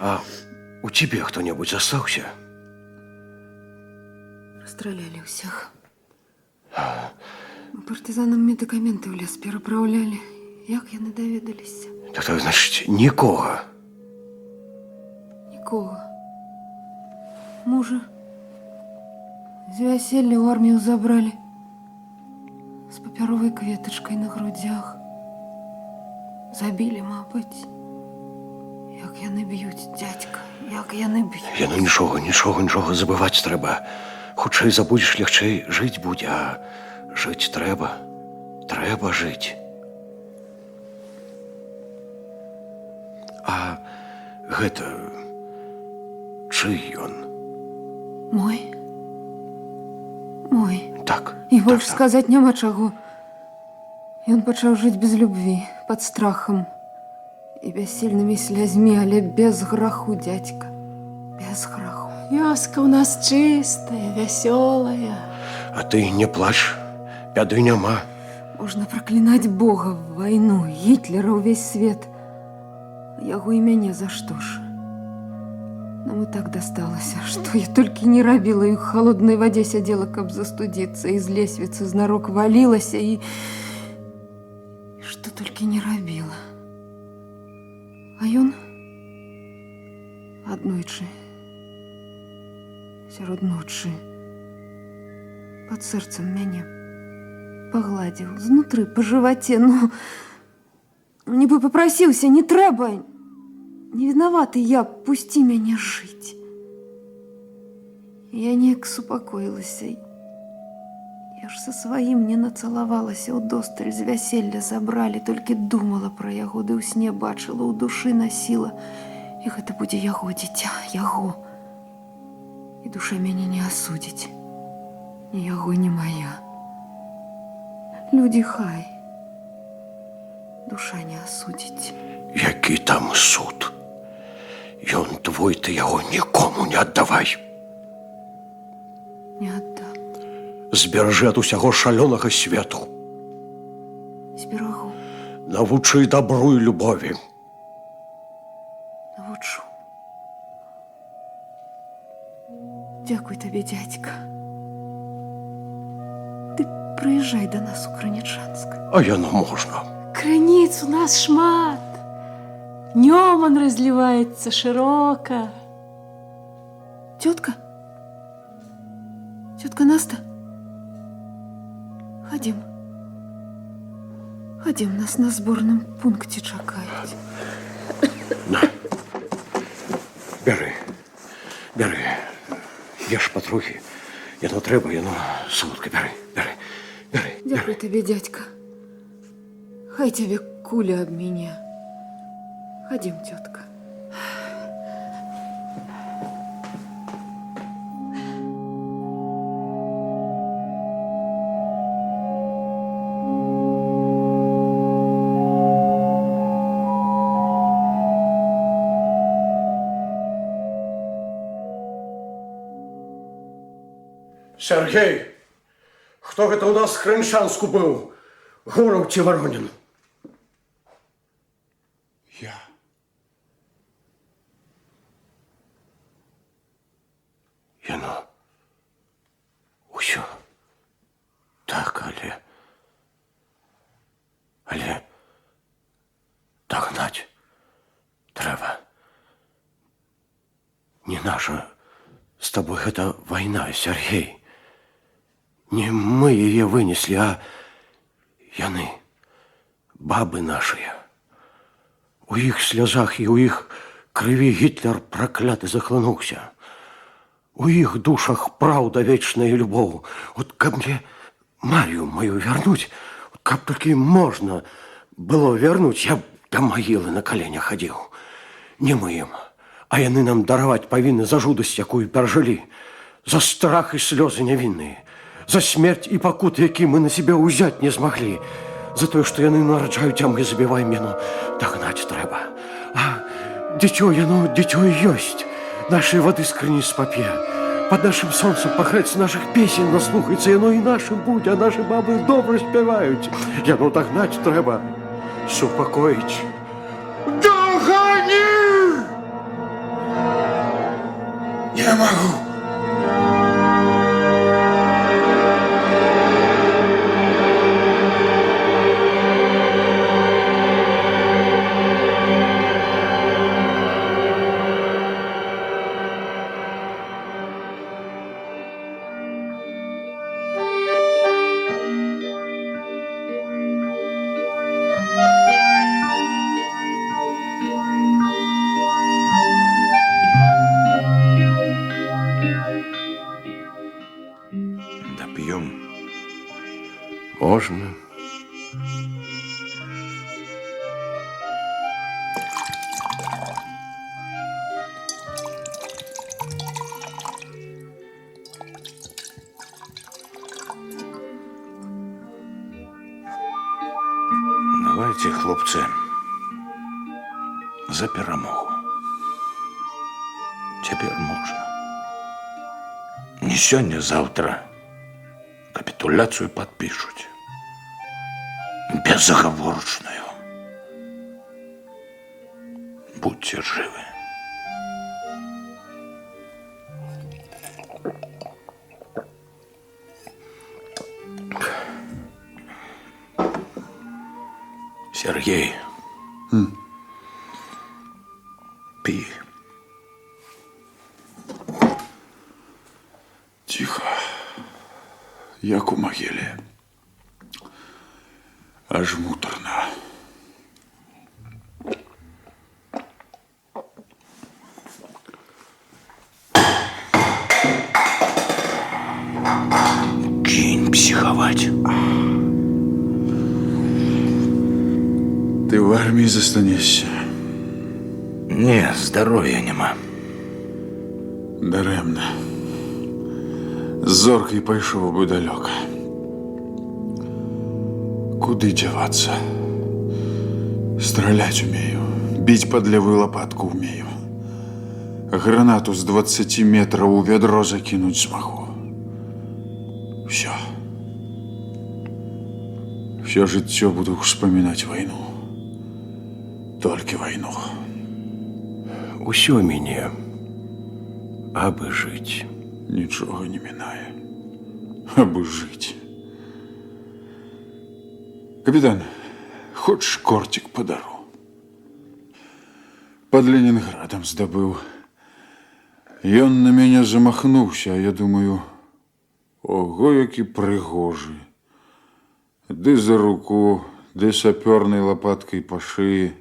А у цябе хто-небудзь застаўся? Расстраляли всех. Партизанам медикаменты в лес переправляли. Як яны даведаліся? Так, значит, нікога. Нікого. Мужа з вяселля ў армію забрали. З папяровай кветачкай на грудзях. Забілі, мабыць. Як яны б'юць, дядька, як яны б'юць. Ну нічога забываць трэба. Хутчэй забудзеш, лягчэй жыць будзе, а жыць трэба. Трэба жыць. А гэта чый ён? Мой? Мой. Так. І больш сказаць няма чаго. Ён пачаў жыць без любві, пад страхам. І бяссільнымі слязьмі, але без граху, дядька. Без граху. Вёска у нас чистая, веселая. А ты не плач, бяды няма. Можна праклінаць Бога, вайну, Гітлера, увесь свет. Яго і мяне за што ж? Нам і так дасталася, што я толькі не рабіла, і ў халоднай вадзе сядзела, каб застудзіцца, і з лесвіцы знарок валілася, і што толькі не рабіла. А ён аднойчы, сярод ночы, пад сэрцам мяне пагладзіў, знутры, па жываце, нібы папрасіўся, не трэба, не вінаваты я, пусці мяне жыць. Я неяк супакоілася. Я ж са сваім не нацалавалася, удосталь з вяселля забралі, толькі думала пра яго, ды ў сне бачыла, у душы насіла. І гэта будзе яго дзіця, яго. І душа мяне не асудзіць. Ні яго, ні мая. Людзі хай. Душа не асудзіць. Які там суд? Ён твой, ты яго нікому не аддавай. Не аддам. Зберажы ад усяго шалёнага свету. Зберагу. Навучы дабру і любові. Навучу. Дзякуй табе, дядька. Ты прыязджай да нас у Крынічанск. А яно можна. Крыніц у нас шмат. Днём он разливается широко. Тетка? Тетка Наста? Ходим. Хадзім, нас на зборным пункце чакаюць. На. Бяры. Бяры. Еш патрохі. Яно трэба, яно солодка. Бяры, бяры, бяры. Дякую табе, дядька. Хай тебе куля об меня. Хадзім, тётка. Сергей, хто гэта ў нас Крынчанску быў? Гураў ці Воронін? Я. Яно. Усё. Так, але дагнаць трэба. Не наша з табой гэта вайна, Сергей. Не мы яе вынеслі, а яны, бабы нашыя. У іх слязах і ў іх крыві Гітлер пракляты захлынуўся. У іх душах праўда, вечная любоў. От каб мне Марію маю вярнуць, каб толькі можна было вярнуць, я б да магілы на каленях хадзіў. Не мы ім, а яны нам дараваць павінны за жудасць, якую перажылі, за страх і слёзы нявінныя, за смерць і пакут, які мы на себе ўзяць не змаглі, за тое, што яны нараджаюць, а мы забіваем яно, дагнаць трэба. А дзіцё і ёсць, нашай вады з крыніц папе. Под нашым сонцем пагрэцца нашых песень наслухаецца, яно і нашым будзе, а нашы бабы добра спяваюць. Яно дагнаць трэба, супакоіць. Догані! Не могу. Допьем. Можна. Давайте, хлопцы, за перамогу. Теперь можно. Не сегодня, завтра капитуляцию подпишут. Безоговорочную. Будьте живы. Сергей. Пей. Тихо. Як у могилі. Аж муторно. Кинь психовать. Ты в армии застанешься. Не, здоров'я нема. Даремно. Зоркий пайшов би далеко. Куди деваться? Стрелять умею, бить под левую лопатку умею. Гранату с 20 метров у ведро закинуть смогу. Все. Все життя буду вспоминать войну. Только войну. Усё мяне, абы жыць. Нічого не минає. Аби жить. Капитан, хочешь кортик подару? Под Ленинградом здобыл. И он на меня замахнулся, а я думаю, ого, який пригожий. Ды за руку, ды сапёрнай лопаткой по шее.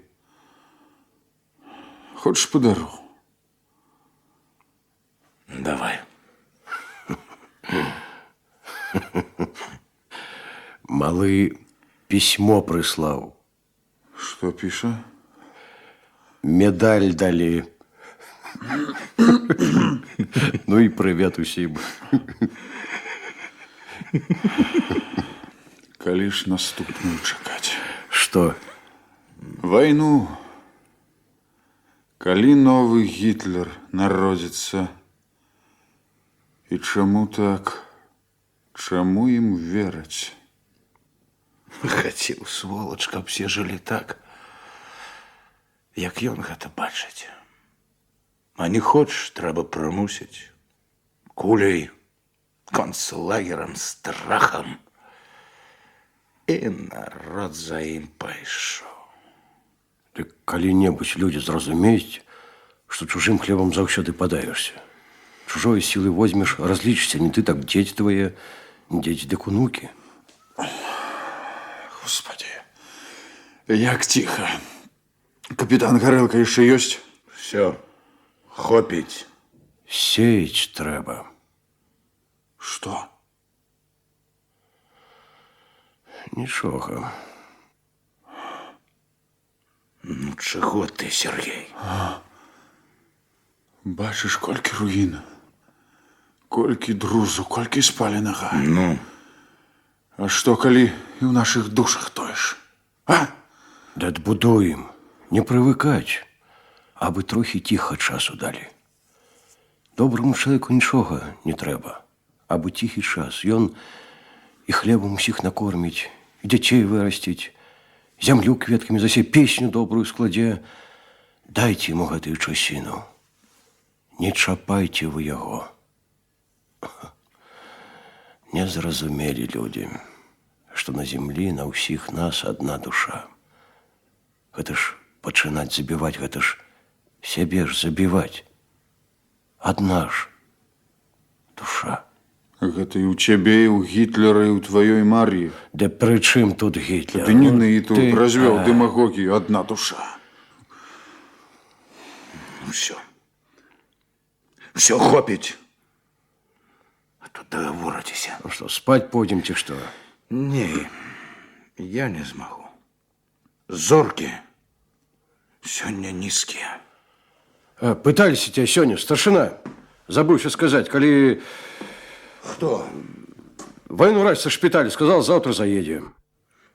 Хочешь подару? Давай. Малы письмо прислаў. Что пиша? Медаль далі. Ну і прывет усім. Калі ж наступную чакаць? Што? Войну. Калі новый Гитлер народится. И чему так? Чему им верить? Хацеў, сволач, каб все жылі так, як ён гэта бачыць. А не хочаш, трэба прымусіць. Куляй, концлагерам, страхам. І народ за ім пайшоў. Ты калі-небудзь людзі зразумеюць, што чужым хлебам заўсёды падаешся. Чужой сілы возьмеш, разлічыся не ты, так дзеці твае, дзеці дык унукі. Господи, як тихо. Капитан Горелка еще есть? Все, хопіць. Сеяць трэба. Что? Нічога. Ну, чего ты, Сергей? Бачиш, колькі руїн, колькі друзу, колькі спаленага. Ну? А што, калі і ў нашых душах тое ж? А? Да адбудуем, не прывыкаць, абы трохі ціха часу далі. Добраму чалавеку нічога не трэба, абы ціхі час. Ён і хлебам усіх накорміць, і дзяцей вырасціць, зямлю кветкамі засе, песню добрую складзе. Дайце яму гэтую часіну. Не чапайце вы яго. Не зразумелі людзі, што на зямлі на ўсіх нас адна душа. Гэта ж пачынаць забіваць, гэта ж сябе ж забіваць. Адна ж душа. Гэта і ў цябе, і ў Гітлера, і ў тваёй Мар'і. Да пры чым тут Гітлер? Ты не ны, тут развёў дэмагогію, адна душа. Ну, все. Все, хопіць. А то договоритеся. Ну што, спаць пойдзем ці што? Не, я не змагу. Зоркі сёння нізкія. Пыталіся тебя сёння, старшина. Забыўся сказаць, калі... Кто? Военврач со шпиталя сказал, завтра заедем.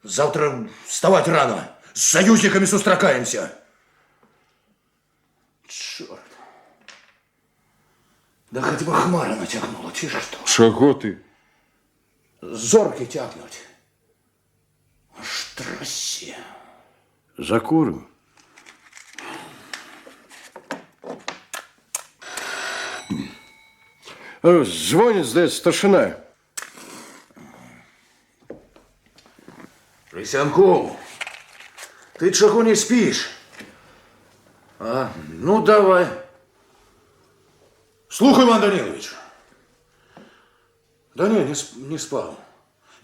Завтра вставать рано. С союзниками сустракаемся. Черт. Да хоть бы хмара натягнула, чи что? Чаго ты? Зорки тягнуть. Аж трасе. Закурим. Звонит, сдается, старшина. Лисянков, ты чего не спишь? А, ну давай. Слухай, Иван Данилович. Да не спал.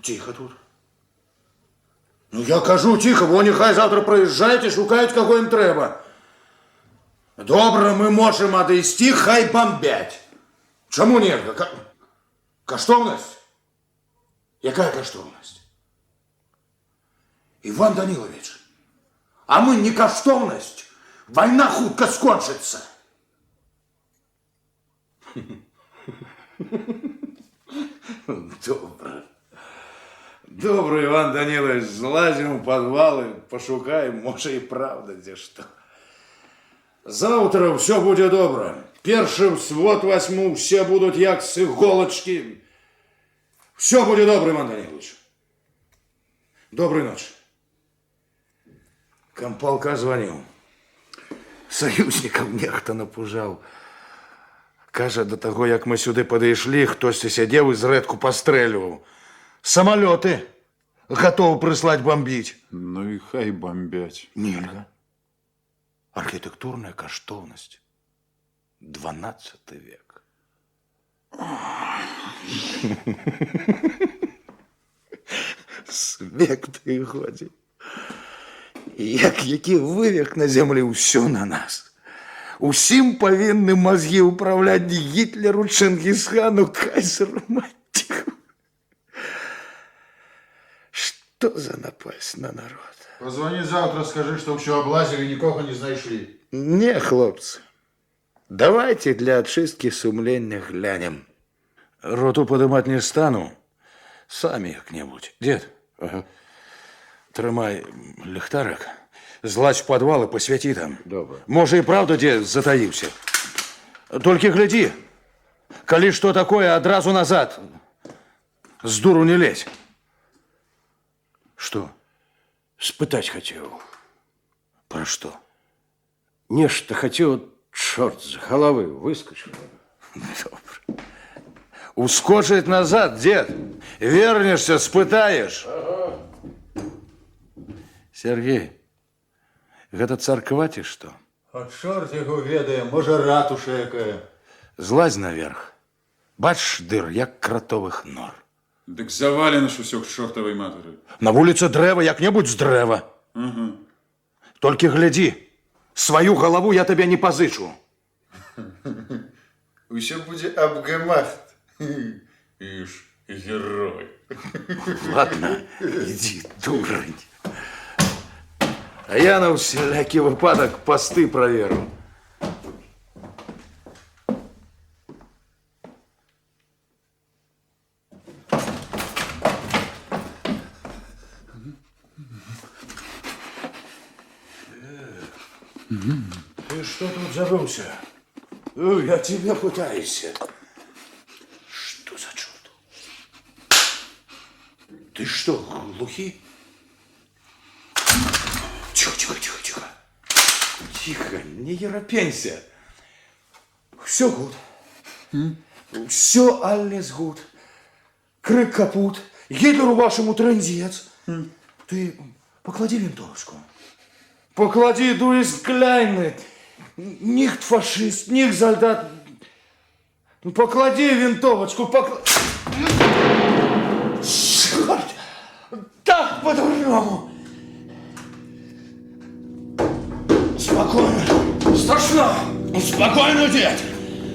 Тихо тут. Ну я кажу тихо, бо нехай завтра проїжджають і шукають, кого їм треба. Добре, ми можемо одійти, хай бомбять. Чому ні? Коштовність? Яка коштовність? Иван Данилович, а мы не коштовность. Война хутко скончится. Добре. Добре, Иван Данилович, злазим в подвалы, пошукаем, может и правда где что. Завтра все будет добре. Перший свод возьму, все будут як с иголочки. Все будет добре, Иван Данилович. Доброй ночи. Комполка звонил. Союзников нехта напужаў. Кажа, до того, як мы сюды падышлі, хтосьці сядзеў і зрэдку пастрэльваў. Самолеты готовы прыслаць бомбіць. Ну і хай бомбять. Нельга. Архітэктурная каштоўнасць. 12 век. Смех ты годзе. Як які вывек на зямлі, ўсё на нас. Усім павінны мозги управлять Гитлеру, Чингисхану, кайзеру, мать. Что за напасть на народ? Позвони завтра, скажи, что все облазили, никого не знайшли. Не, хлопцы. Давайте для очистки сумления глянем. Роту подымать не стану. Сами как-нибудь. Дед, трымай ліхтарик, злазь в подвал и посвяти там. Добре. Может, и правда дед затаился. Только гляди, коли что такое, одразу назад. С дуру не лезь. Что? Спытать хотел. Про что? Нечто хотел, черт с головы выскочил. Добре. Ускочить назад, дед. Вернешься, спытаешь. Ага. Сергей, гэта царква ці што? А чорт яго ведае, можа ратуша якая. Злазь наверх. Бачиш дыр, як кратовых нор. Дык завалено ж усё к чортавай матары. На вуліцы дрэва, як-небудзь з дрэва. Толькі глядзі, сваю галаву я табе не пазычу. Усё будзе абгамахт. Ишь, герой. Ладно, иди, дурень. А я на всякий выпадок посты проверю. Ты что тут забылся? Я тебя пытаюсь. Что за черт? Ты что, глухий? Тихо, тихо, тихо, тихо. Тихо, не еропенься. Все гуд. Все alles гуд. Крык капут. Гитлеру вашему трындец. Ты поклади винтовочку. Поклади, du ist kleine. Nicht фашист, nicht солдат. Поклади винтовочку, Черт! Так по-дурному. Спокойно. Страшно. Спокойно, дед.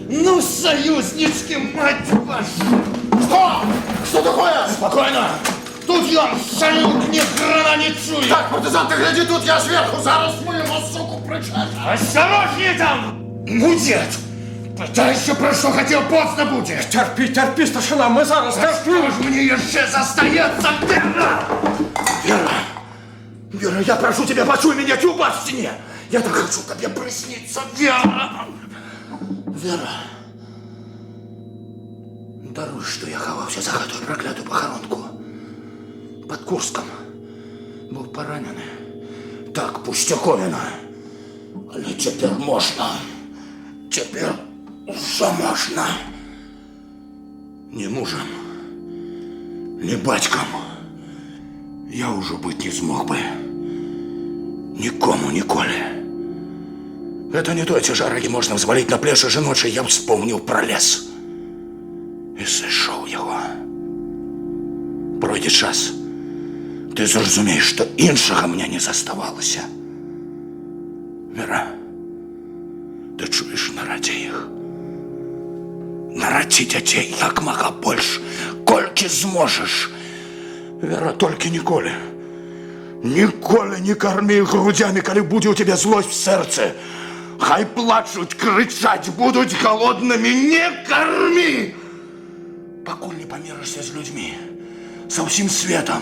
Ну, союзнички, мать вашу. Что? Что такое? Спокойно. Тут я салют ни хрена не чую. Так, партизан, ты гляди, тут я сверху. Зараз мы его, суку, причем. Осторожнее там. Ну, дед. Пытайся, про что хотел, поздно будет. Терпи, терпи, старшина, мы зараз терпим. Мне еще застается, Вера. Вера. Вера, я прошу тебя, почуй меня, тюба в стене. Я так хочу тебе присниться, Вера. Вера. Даруй, что я ховался за хату проклятую похоронку. Под Курском. Был пораненый. Так, пустяковина. Але теперь можно. Теперь уже можно. Ни мужем, ни батьком я уже быть не смог бы. Никому, николи. Это не той тяжары можно взвалить на плечи жіночі, я вспомнил про лес. И сошел его. Пройде час. Ты зрозумеешь, что іншого мне не заставалося. Вера, ты чуешь, нараді їх. Нараді дітей як мага больше, кольки зможешь. Вера, только ніколи. Ніколи не корми их грудями, коли буде у тебя злость в сердце. Хай плачут, кричать будут голодными, не корми! Покуль не помиришься с людьми, со всем светом,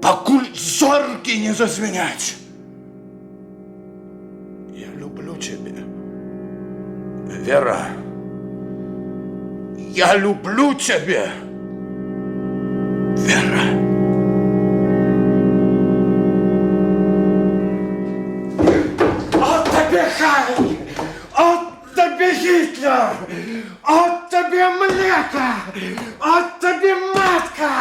покуль зорки не зазвенять. Я люблю тебя, Вера. Я люблю тебя, Вера. От тебе хай! От тебе Гитлер! От тебе млека! От тебе матка!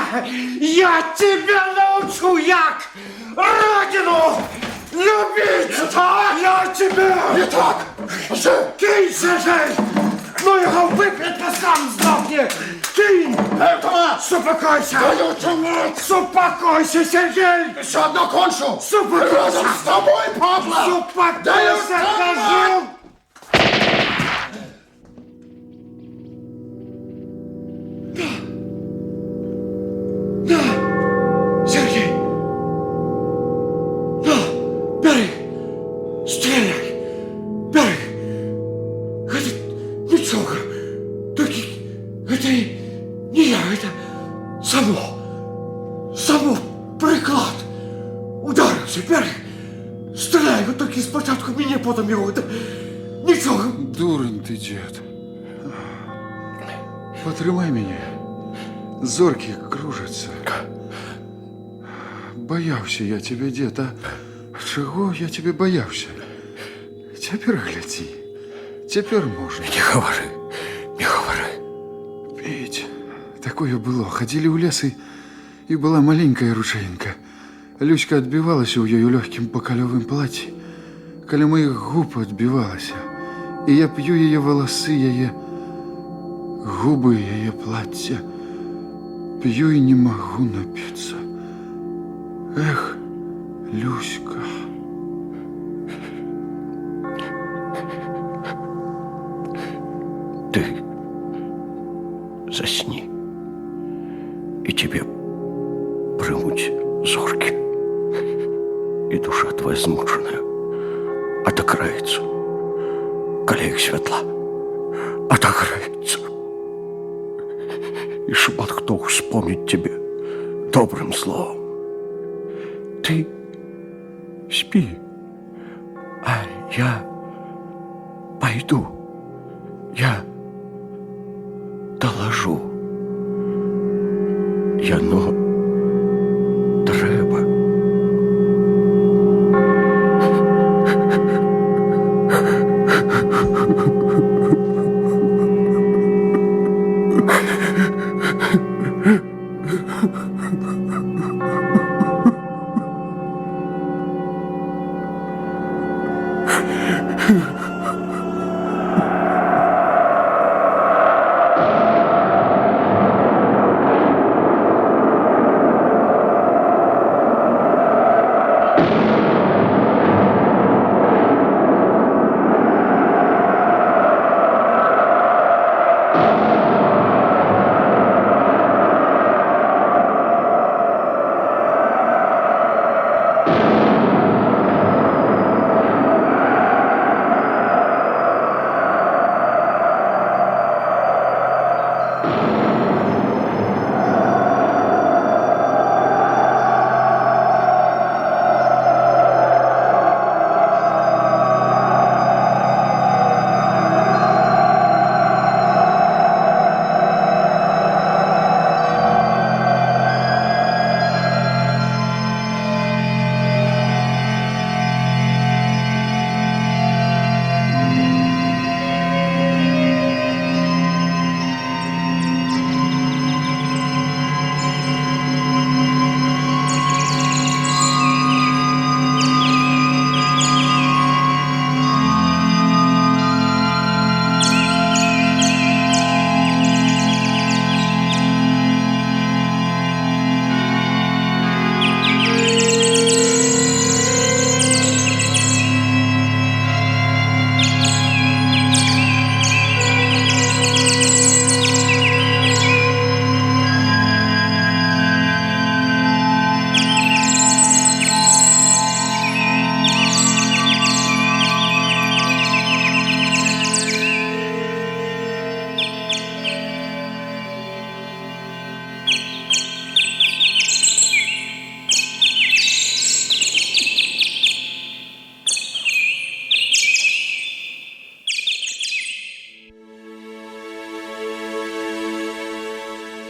Я тебя научу, як родину любить! Я тебя! Не так! Кинься же! Ну його вип'ять, а сам здохне! Кинь! Автомат! Супокойся! Твою мать! Супокойся, Сергей! Еще одно кончу! Супокойся! Разом с тобой, падла! Супокойся, скажу! Сергей! Бери! Стреляй! Бери! Это ничего. Только это не я, это само приклад. Ударився, бери! Стреляй! Вот только спочатку меня, потом его. Это ничего. Дурень ты, дед. Потримай меня. Зорки кружатся. Боявся я тебе, дед, а чего я тебе боявся? Теперь гляди. Теперь можно. Не говори, не говори. Петь, такое было. Ходили в лес, и была маленькая ручаинка. Люська отбивалась у ее легким покалевым платье. Коли моих губ отбивалась. И я пью ее волосы, ее губы, ее платье. Пью и не могу напиться. Эх, Люська. Ты засни, и тебе примуть зорки, и душа твоя змученная отогреется, коли их светла отогреется. И шмат кто вспомнит тебе добрым словом. Ты спи, а я пойду. Я доложу. Яно треба.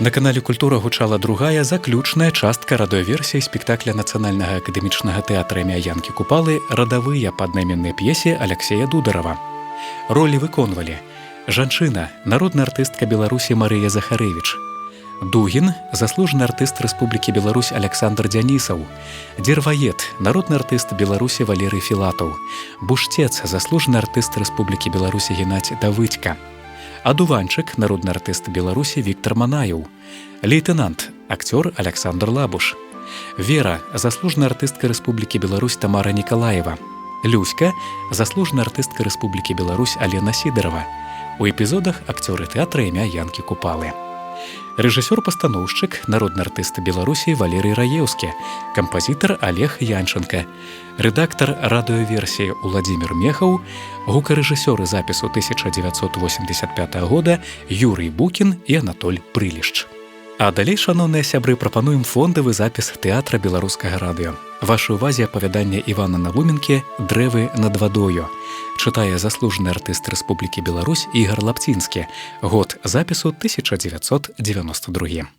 На канале «Культура» гучала другая, заключная частка радыёверсіі спектакля Нацыянальнага акадэмічнага тэатра імя Янкі Купалы «Радавыя» па аднайменнай п'есе Аляксея Дударава. Ролі выконвалі жанчына, народная артыстка Беларусі Марыя Захарэвіч, Дугін, заслужаны артыст Рэспублікі Беларусь Александр Дзянісаў, Дзерваед, народны артыст Беларусі Валерый Філатаў, Буштец, заслужаны артыст Рэспублікі Беларусі Геннадзь Давыдзька, Адуванчык, народны артыст Беларусі Віктор Манаеў, лейтенант, акцёр Александр Лабуш, Вера, заслужная артыстка Рэспублікі Беларусь Тамара Николаева, Люська, заслужная артыстка Рэспублікі Беларусь Алена Сидорова. У эпізодах акцёры тэатра імя Янкі Купалы. Рэжысёр-пастаноўшчык, народны артыст Беларусі Валерый Раеўскі, кампазітар Олег Янченко, рэдактар радыёверсіі Уладзімір Мехаў, гукарэжысёры запісу 1985 года Юрый Букін і Анатоль Прылішч. А далей, шаноўныя сябры, прапануем фондавы запіс тэатра беларускага радыё. Вашай увазе апавяданне Івана Навуменкі «Дрэвы над вадою». Чытае заслужаны артыст Рэспублікі Беларусь Ігар Лапцінскі. Год запісу 1992.